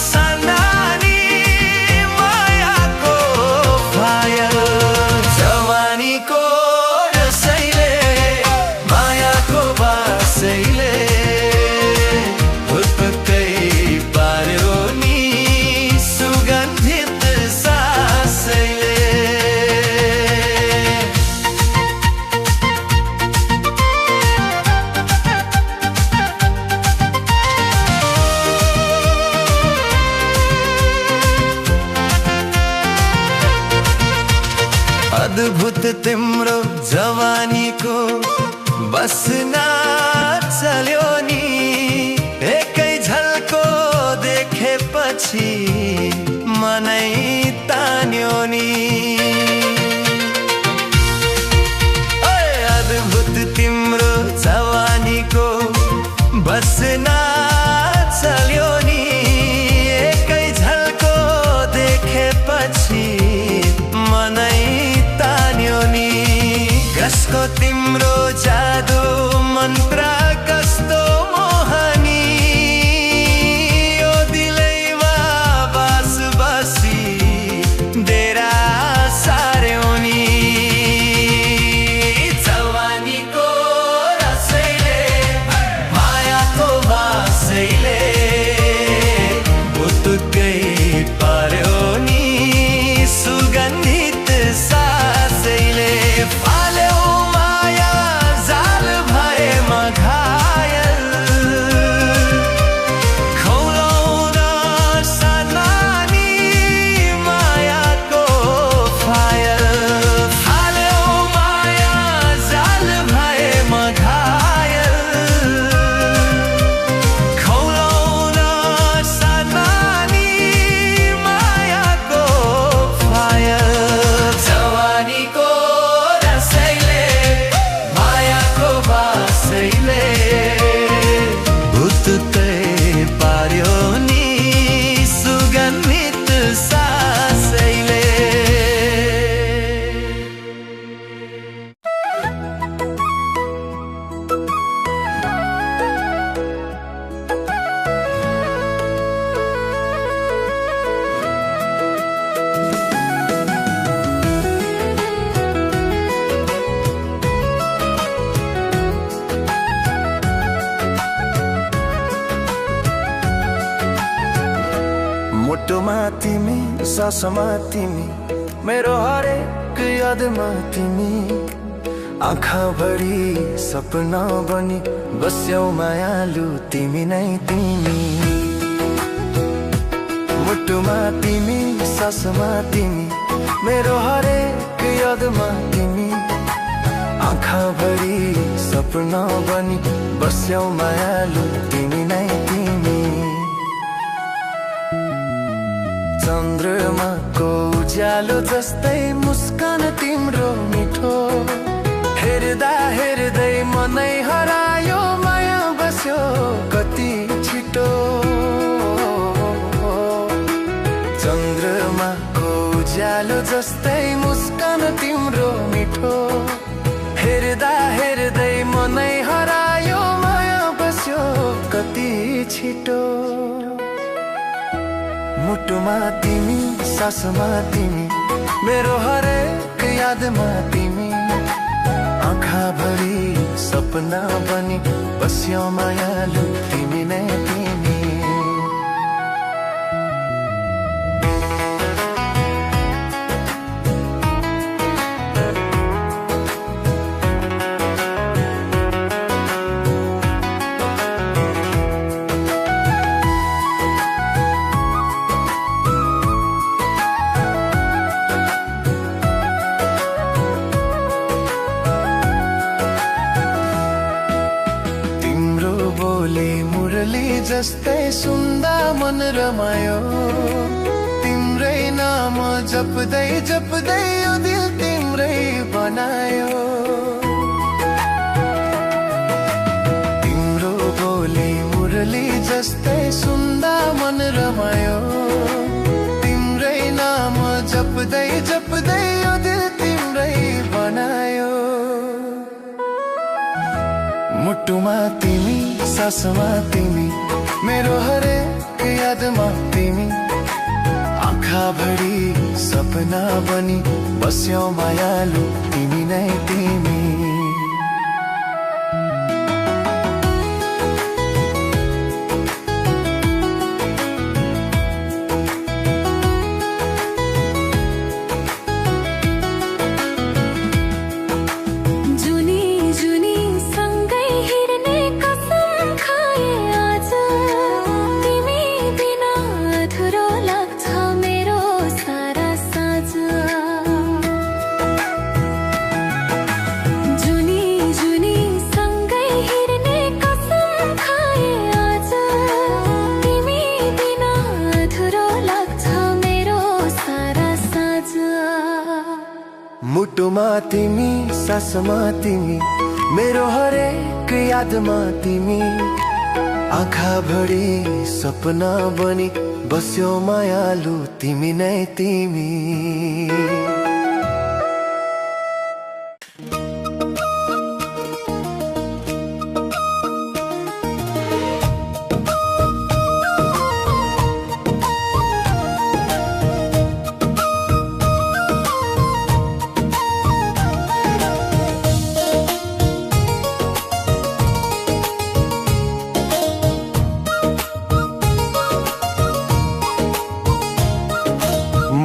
सन्नानी मायाको फायल जवानीको रसैले मायाको बासैले भुतुकै पार्यो नि सुगन्धित सासैले अद्भुत तिम्रो जवानीको बस्ना चल्यो नि एकै झल्को देखेपछि मनै तान्यो नि अद्भुत तिम्रो जवानीको बस्ना चल्यो नि एकै झल्को देखेपछि मनै तान्यो नि कसको तिम्रो जादु मन्त्र कस्तो मोहनी यो दिलैमा बास बसी डेरा सार्यो नि जवानीको रसैले मायाको बासैले भुतुकै पार्यो नि सुगन्धित सासैले फाल्यो माया जाल भए मघायल खोलौ न सन्नानी मायाको फायल फाल्यो माया जाल भए मघायल खोलौ न सन्नानी मायाको फायल जवानीको रसैले मायाको बासैले भुतुकै पार्यो नि सुगन्धित सासैले मुटुमा तिमी सासमा तिमी मेरो हरेक यादमा तिमी आँखाभरि सपना बनी बस्यौ मायालु तिमी नै तिमी मुटुमा तिमी सासमा तिमी मेरो हरेक यादमा तिमी आँखाभरि सपना बनी बस्यौ मायालु तिमी नै तिमी चन्द्रमाको उज्यालो जस्तै मुस्कान तिम्रो मिठो हेर्दा हेर्दै मनै हरायो माया बस्यो कति छिटो चन्द्रमाको उज्यालो जस्तै मुस्कान तिम्रो मिठो हेर्दा हेर्दै मनै हरायो माया बस्यो कति छिटो मुटुमा तिमी सासमा तिमी मेरो हरेक यादमा तिमी आँखाभरि सपना बनी बस्यौ मायालु तिमी नै तिमी मुरली जस्तै सुन्दा मन रमायो तिम्रै नाम जप्दै जप्दै यो दिल तिम्रै बनायो तिम्रो बोली मुरली जस्तै सुन्दा मन रमायो तिम्रै नाम जप्दै जप्दै यो दिल तिम्रै बनायो मुटुमा तिमी सासमा तिमी मेरो हरेक यादमा तिमी आँखा भरी सपना बनी बस्यौ मायालु तिमी नै तिमी मुटुमा तिमी सासमा तिमी मेरो हरेक यादमा तिमी आँखा भरी सपना बनी बस्यो मायालु तिमी नै तिमी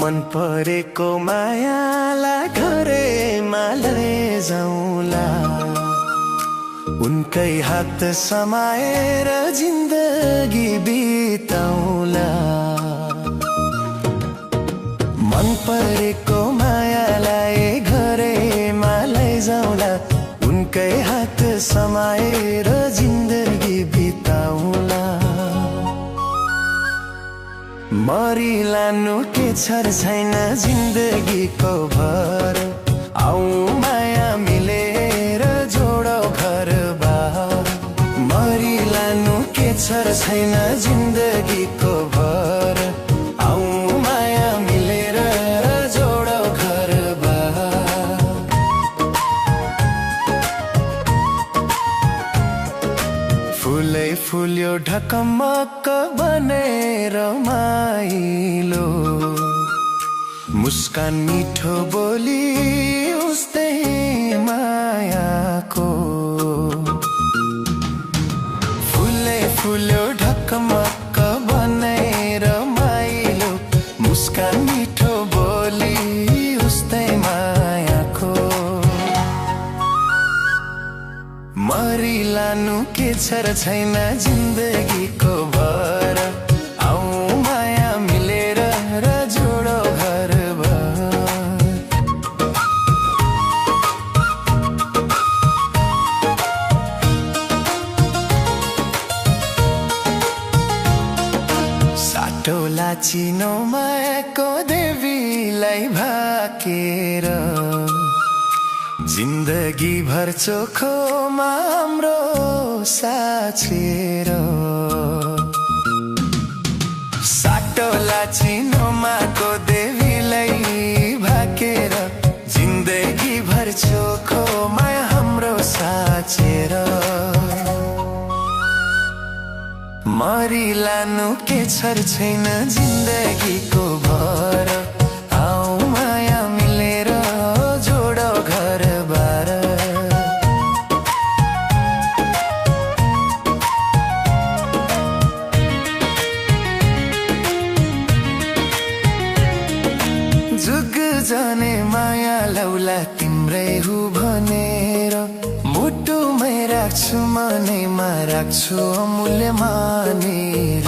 मन परेको मायालाई घरैमा लैजाउँला उनकै हात समाएर जिन्दगी बिताउँला मन परेको मायालाई घरैमा लैजाउँला उनकै हात समाएर जिन्दगी बिताउँला मरिलानु के छर छैन जिन्दगीको भर आऊ माया मिलेर जोडौ घरबार मरिलानु के छर छैन जिन्दगीको भर आऊ माया मिलेर जोडौ घरबार फुलै फुल्यो ढकमक्क बनेर माइलो मुस्कान मिठो बोली उस्तै मायाको फुलै फुल्यो ढकमक्क बनेर माइलो मुस्कान मिठो बोली उस्तै मायाको मरिलानु के छर छैन जिन्दगीको भर आऊ माया मिलेर र जोडौ घरबार साटोला चिनो मायाको देवीलाई भाकेर जिन्दगी भर चोखोमा हाम्रो साछेर साटोला चिनोमाको देवीलाई भाकेर जिन्दगी भर चोखोमा हाम्रो साछेर मरिलानु के छर छैन जिन्दगीको भर आऊ माया मिलेर जोडौ घरबार जुग जाने माया लौला तिम्रै हु भनेर मुटुमै राख्छु मनैमा राख्छु अमूल्य मानेर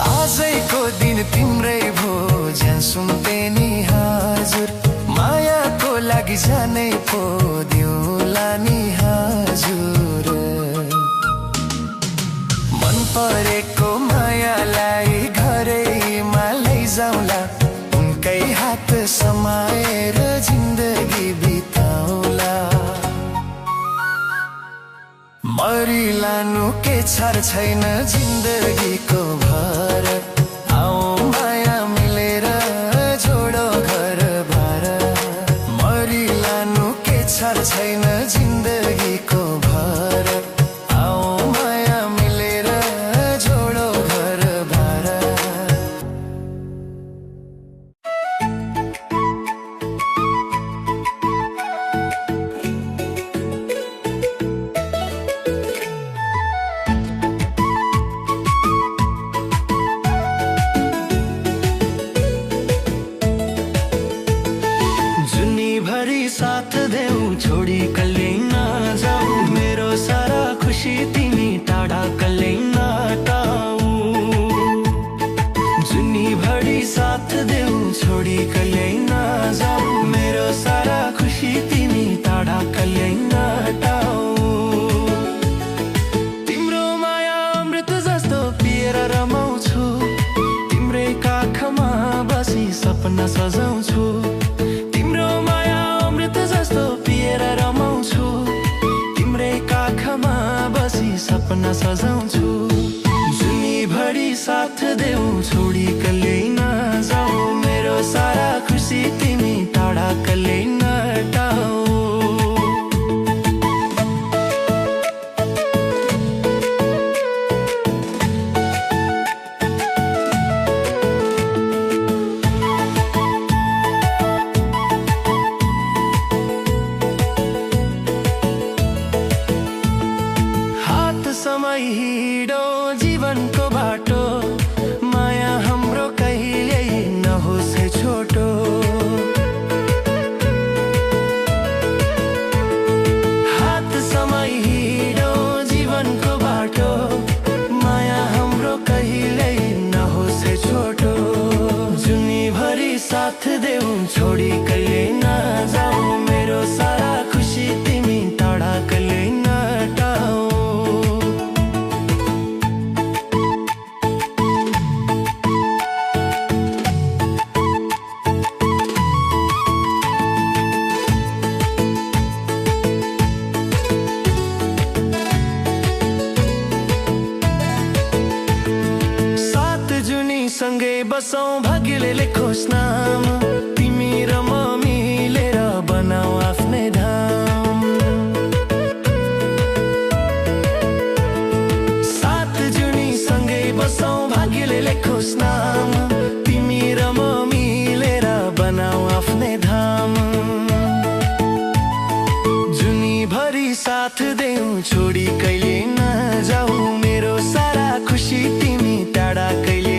आजैको दिन तिम्रै भो ज्यान सुम्पे नि हजुर मायाको लागि जानै पो दिउला नि हजुर परेको मायालाई घरैमा लैजाउँला उनकै हात समाएर जिन्दगी बिताउला मरिलानु के छर छैन जिन्दगीको भर आओ माया मिलेर जोडो घर भार मरिलानु के छर छैन जिन्दगीको भर आओ माया मिलेर जोडो घर भार साथ देऊ छोडी कल्लै नजाऊ मेरो सारा खुसी तिमी टाढा कल्लै नटाऊ जुनी भरी साथ देऊ छोडी कल्लै नजाऊ मेरो सारा खुसी तिमी टाढा कल्लै नटाऊ तिम्रो माया अमृत जस्तो पिएर रमाउँछु तिम्रै काखमा बसी सपना सजाउँछु तिम्रो माया जस्तो पिएर रमाउँछु तिम्रै काखमा बसी सपना सजाउँछु जुनी भरी साथ देऊ छोडी कल्लै नजाऊ मेरो सारा खुसी तिमी टाढा कल्लै नटाऊ समय हिँडो जीवनको बाटो माया हाम्रो कहिल्यै नहोस् छोटो हात समय हिँडो जीवनको बाटो माया हाम्रो कहिल्यै नहोस् छोटो जुनी भरी साथ देऊ छोडी कहिल्यै नजाऊ मेरो सारा खुसी तिमी टाढा कहिल्यै नटाऊ सँगै बसौं भाग्यले लेखोस् नाम तिमी र म मिलेर बनाऊ आफ्नै धाम सात जुनी सँगै बसौं भाग्यले लेखोस् नाम तिमी र म मिलेर बनाऊ आफ्नै धाम जुनी भरी साथ देऊ छोडी कहिले नजाऊ मेरो सारा खुसी तिमी टाढा कहिले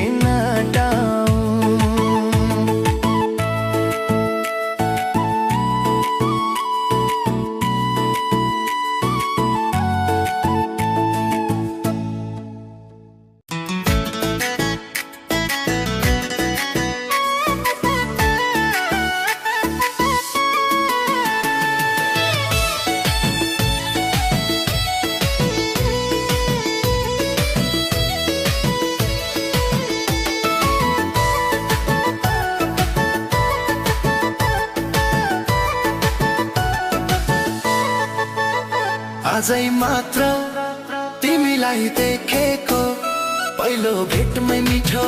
आजै मात्र तिमीलाई देखेको पहिलो भेटमै मिठो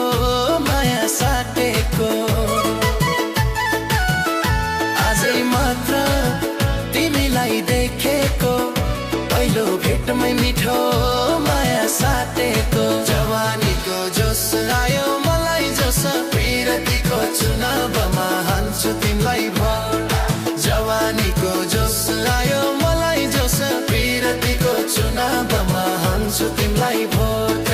माया साटेको आजै मात्र तिमीलाई देखेको पहिलो भेटमै मिठो माया साटेको जवानीको जोस आयो मलाई जोस प्रियतिको चुनावमा हाल्छु तिमीलाई भोट जवानीको जोस आयो मलाई जोस प्रियतिको चुनावमा हाल्छु तिमीलाई भोट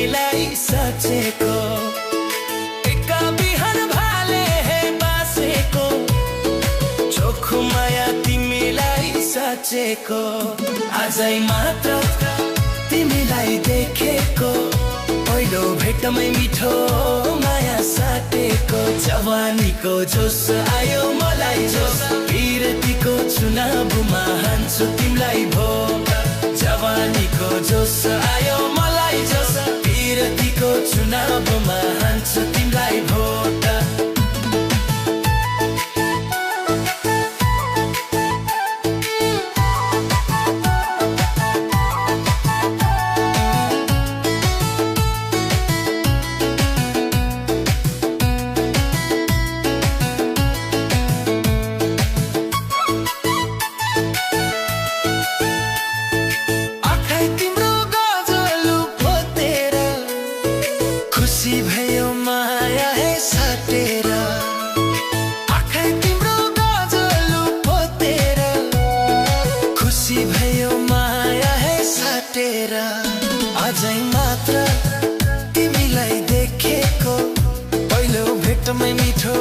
तिमीलाई साँचेको एका बिहान भाले हे बासेको चोखो माया तिमीलाई साँचेको आजै मात्र तिमीलाई देखेको पहिलो भेटमै मिठो माया साटेको जवानीको जोस आयो मलाई जोस बिरतीको चुनावमा हान्छु तिमीलाई भोट जवानीको जोस आयो मलाई जोस बिरतीको चुनावमा हान्छु तिमीलाई भोट खुसी भयो माया हे साटेर आँखै तिम्रो गजलु पोतेर खुसी भयो माया हे साटेर अझै मात्र तिमीलाई देखेको पहिलो भेटमै मिठो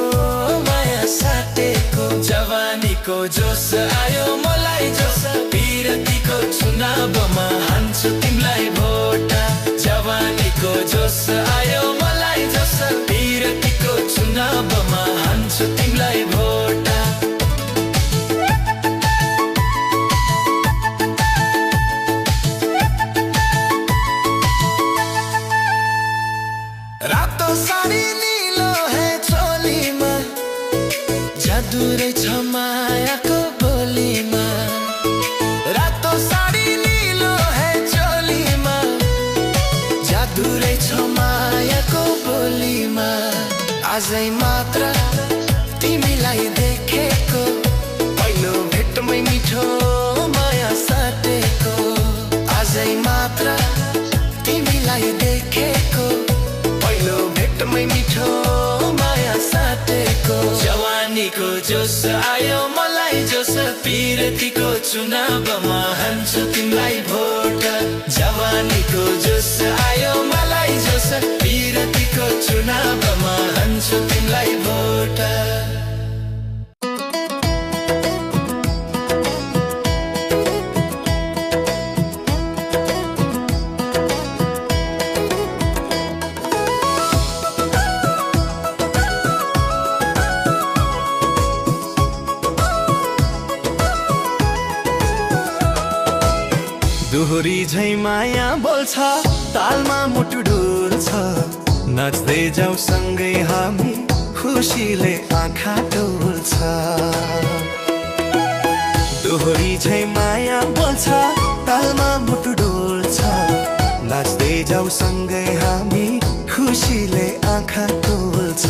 माया साटेको जवानीको जोस आयो मलाई जोस बिरतीको चुनावमा हान्छु तिमीलाई भोट जवानीको जोस आयो मलाई जोस बिरतीको चुनावमा हान्छु तिमीलाई भोट रातो साडी नीलो हे चोलीमा जादु रहेछ मायाको बोलीमा रातो साडी नीलो हे चोलीमा जादु रहेछ मायाको बोलीमा आजै मात्र तिमीलाई देखेको पहिलो भेटमै मिठो माया साटेको आजै मात्र तिमीलाई देखेको पहिलो भेटमै मिठो माया साटेको जवानीको जोस आयो मलाई जोस बिरतीको चुनावमा हान्छु तिमीलाई भोट जवानीको जोस आयो मलाई जोस बिरतीको चुनावमा हान्छु तिमीलाई भोट दोहोरी झै माया बोल्छ तालमा मुटु डुल्छ नाच्दै जाऊ सँगै हामी खुसीले आँखा डुल्छ दोहोरी झै माया बोल्छ तालमा मुटु डुल्छ नाच्दै जाऊ सँगै हामी खुसीले आँखा डुल्छ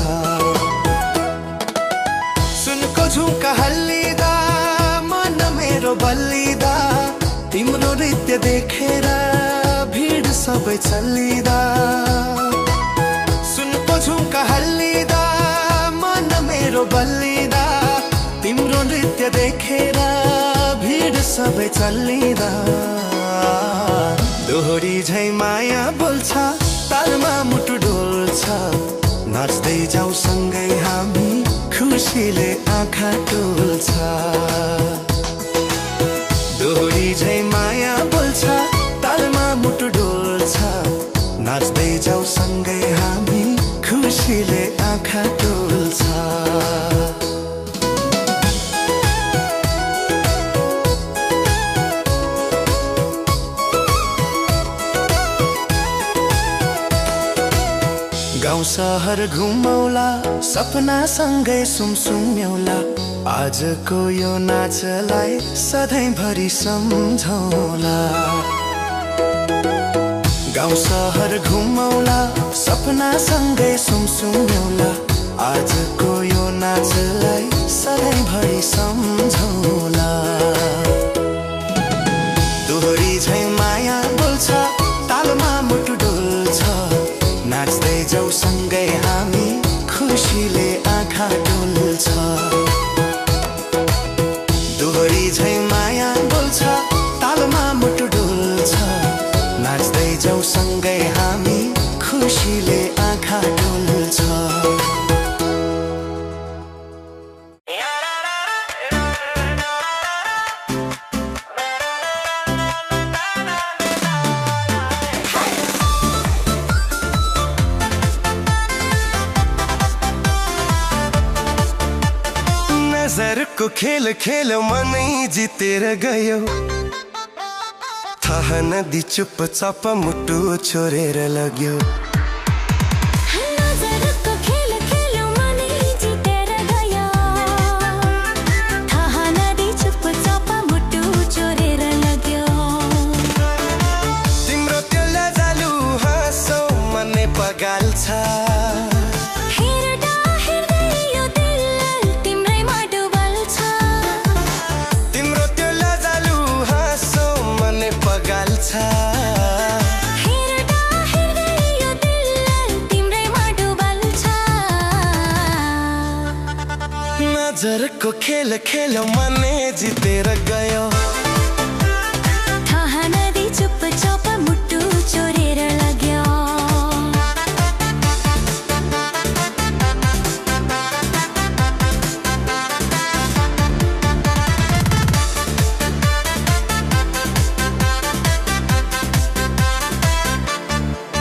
सुनको झुम्का हल्लिँदा मन मेरो बल्लिँदा तिम्रो नृत्य देखेर भिड सबै चल्लिँदा सुनको झुम्का हल्लिँदा मन मेरो बल्लिँदा तिम्रो नृत्य देखेर भिड सबै चल्लिँदा दोहोरी झै माया बोल्छ तालमा मुटु डोल्छ नाच्दै जाऊ सँगै हामी खुसीले आँखा डुल्छ दोहोरी झै माया बोल्छ तालमा मुटु डोल्छ नाच्दै जाऊ सँगै हामी खुसीले आँखा डुल्छ गाउँ सहर घुमौला सपना सँगै सुमसुम्यौला आजको यो नाचलाई सधैँभरि सम्झौला गाउँ सहर घुमौला सपना सँगै सुमसुम्यौला आजको यो नाचलाई सधैँभरि सम्झौला दोहोरी झै माया बोल्छ तालमा मुटु डुल्छ नाच्दै जाऊ सँगै हामी खुसीले आँखा डुल्छ दोहोरी झै माया बोल्छ तालमा मुटु डुल्छ नाच्दै जाऊ सँगै हामी नजरको खेल खेल मनै जितेर गयो थाहा नदी चुपचाप मुटु छोडेर लग्यो नजरको खेल खेल मनै जितेर गयो थाहा नदी चुपचाप मुटु छोडेर लग्यो तिम्रो त्यो लजालु हाँसो मनै पगाल्छ नजरको खेल खेल मनै जितेर गयो थाहा नदी चुपचाप मुटु छोडेर लग्यो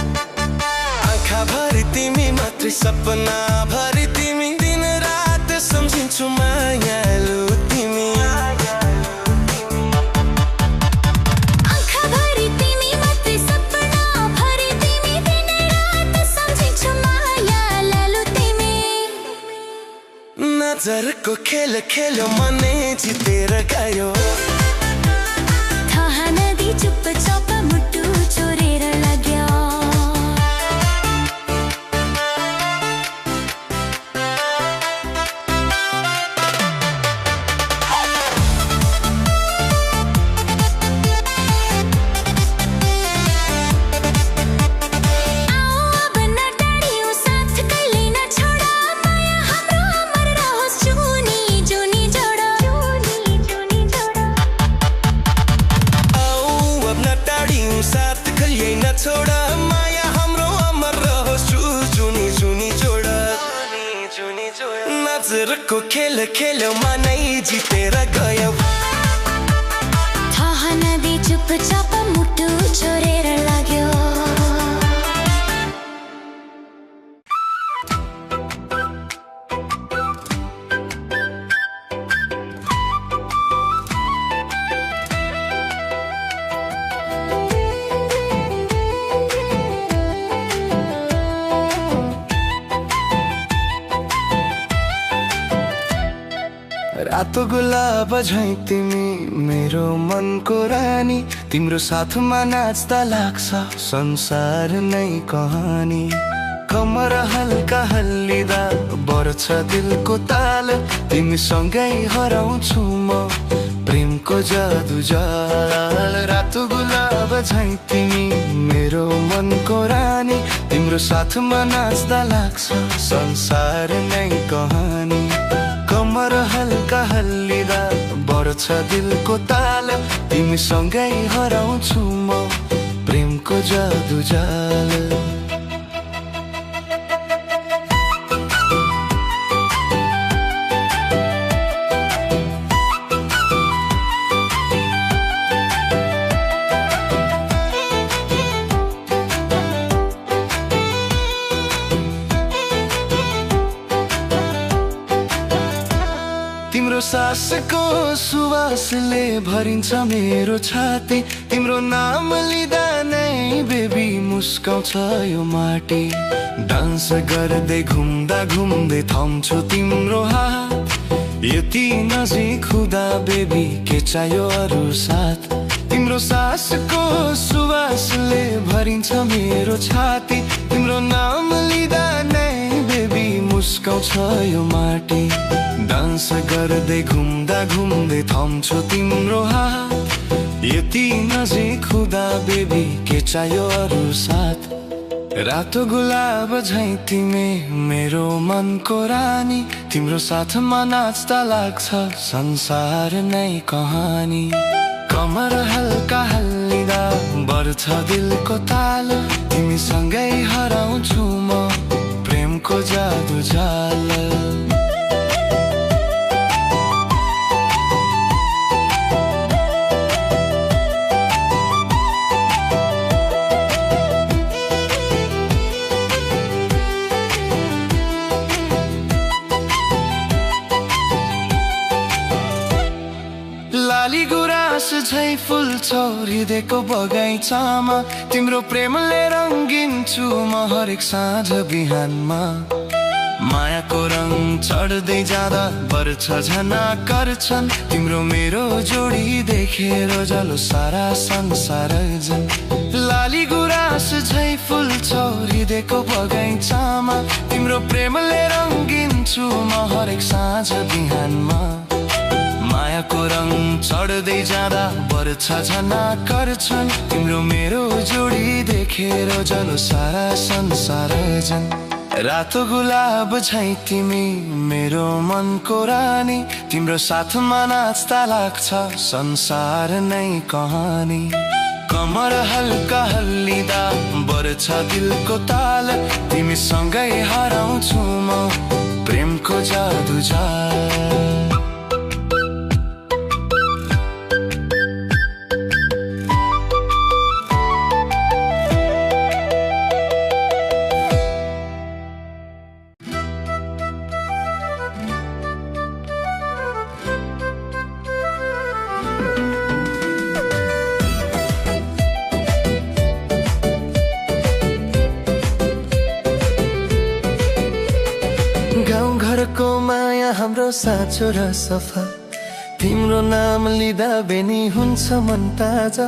आँखा भरि तिमी मात्रै सपना भरि तिमी दिन रात सम्झिन्छु मायालु तिमी आँखा भरि तिमी मात्रै सपना भरि तिमी दिन रात सम्झिन्छु मायालु तिमी नजरको खेल खेल मनै जितेर गयो थाहा नदी चुपचाप मुटु छोडेर लग्यो छोडा माया हाम्रो अमर रहोस् जुनी जुनी जोडा नजरको खेल खेल मनै जितेर गयो थाहा नदी चुपचाप मुटु छोडेर लाग्यो रातो गुलाब झैं तिमी मेरो मनको रानी तिम्रो साथमा नाच्दा लाग्छ संसार नै कहानी कमर हल्का हल्लिँदा बढ्छ दिलको ताल तिमीसँगै हराउँछु म प्रेमको जादु जाल रातो गुलाब झैं तिमी मेरो मनको रानी तिम्रो साथमा नाच्दा लाग्छ संसार नै कहानी कमर हल्का हल्लिँदा बढ्छ दिलको ताल तिमीसँगै हराउँछु म प्रेमको जादु जाल तिम्रो सासको सुवासले भरिन्छ मेरो छाती तिम्रो नाम लिँदा नै बेबी मुस्काउँछ यो माटी डान्स गर्दै घुम्दा घुम्दै थम्छु तिम्रो हात यति नजिक हुँदा बेबी के चाहियो अरू साथ तिम्रो सासको सुवासले भरिन्छ मेरो छाती तिम्रो नाम लिँदा नै बेबी मुस्काउँछ यो माटी डान्स गर्दै घुम्दा घुम्दै थम्छु तिम्रो हात यति नजिक हुँदा बेबी के चाहियो अरू साथ रातो गुलाब झैं तिमी मेरो मनको रानी तिम्रो साथमा नाच्दा लाग्छ संसार नै कहानी कमर हल्का हल्लिँदा बढ्छ दिलको ताल तिमीसँगै हराउँछु म प्रेमको जादु जाल झै फुल्छ हृदयको बगैँचामा तिम्रो प्रेमले रङ्गिन्छु म हरेक साँझ बिहानमा मायाको रङ चढ्दै जाँदा बढ्छ झन् आकर्षण तिम्रो मेरो जोडी देखेर जलो सारा संसार जन लाली गुराँस झै फुल्छ हृदयको बगैँचामा तिम्रो प्रेमले रङ्गिन्छु म हरेक साँझ बिहानमा मायाको रङ चढ्दै जाँदा बढ्छ झन् आकर्षण तिम्रो मेरो जोडी देखेर जलो सारा संसार जन रातो गुलाब झै तिमी मेरो मनको रानी तिम्रो साथमा नाच्दा लाग्छ संसार नै कहानी कमर हल्का हल्लिँदा बढ्छ दिलको ताल तिमीसँगै हराउँछु म प्रेमको जादु जाल गाउँघरको माया हाम्रो साँचो र सफा तिम्रो नाम लिँदा बेनी हुन्छ मन ताजा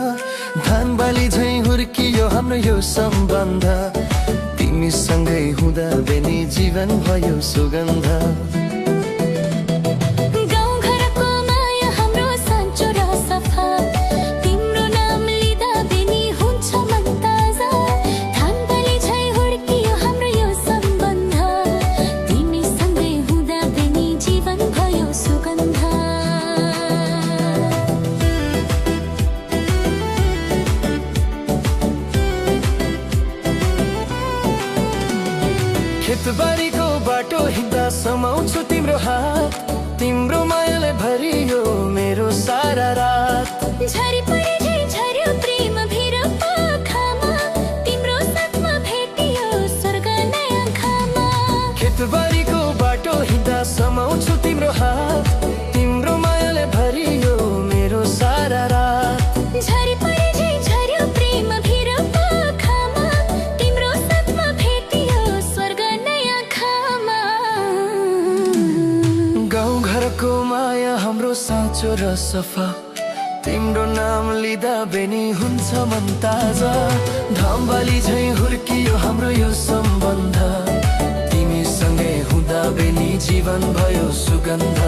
धान बाली झैँ हुर्कियो हाम्रो यो सम्बन्ध तिमीसँगै हुँदा बेनी जीवन भयो सुगन्ध खेतबारीको बाटो हिँड्दा समाउँछु तिम्रो हात तिम्रो मायाले भरियो मेरो सारा रात झरी परे झै झर्यो प्रेम भिर पाखामा तिम्रो साथमा भेटियो स्वर्ग नयाँ खामा खेतबारीको बाटो हिँड्दा समाउँछु तिम्रो हात तिम्रो मायाले भरियो मेरो सारा रात झरी परे झै झर्यो प्रेम भिर पाखामा तिम्रो साथमा भेटियो स्वर्ग नयाँ खामा गाउँघरको माया हाम्रो साँचो र सफा तिम्रो नाम लिँदा बेनी हुन्छ मन ताजा धामबाली झैँ हुर्कियो हाम्रो यो सम्बन्ध तिमीसँगै हुँदा बेनी जीवन भयो सुगन्ध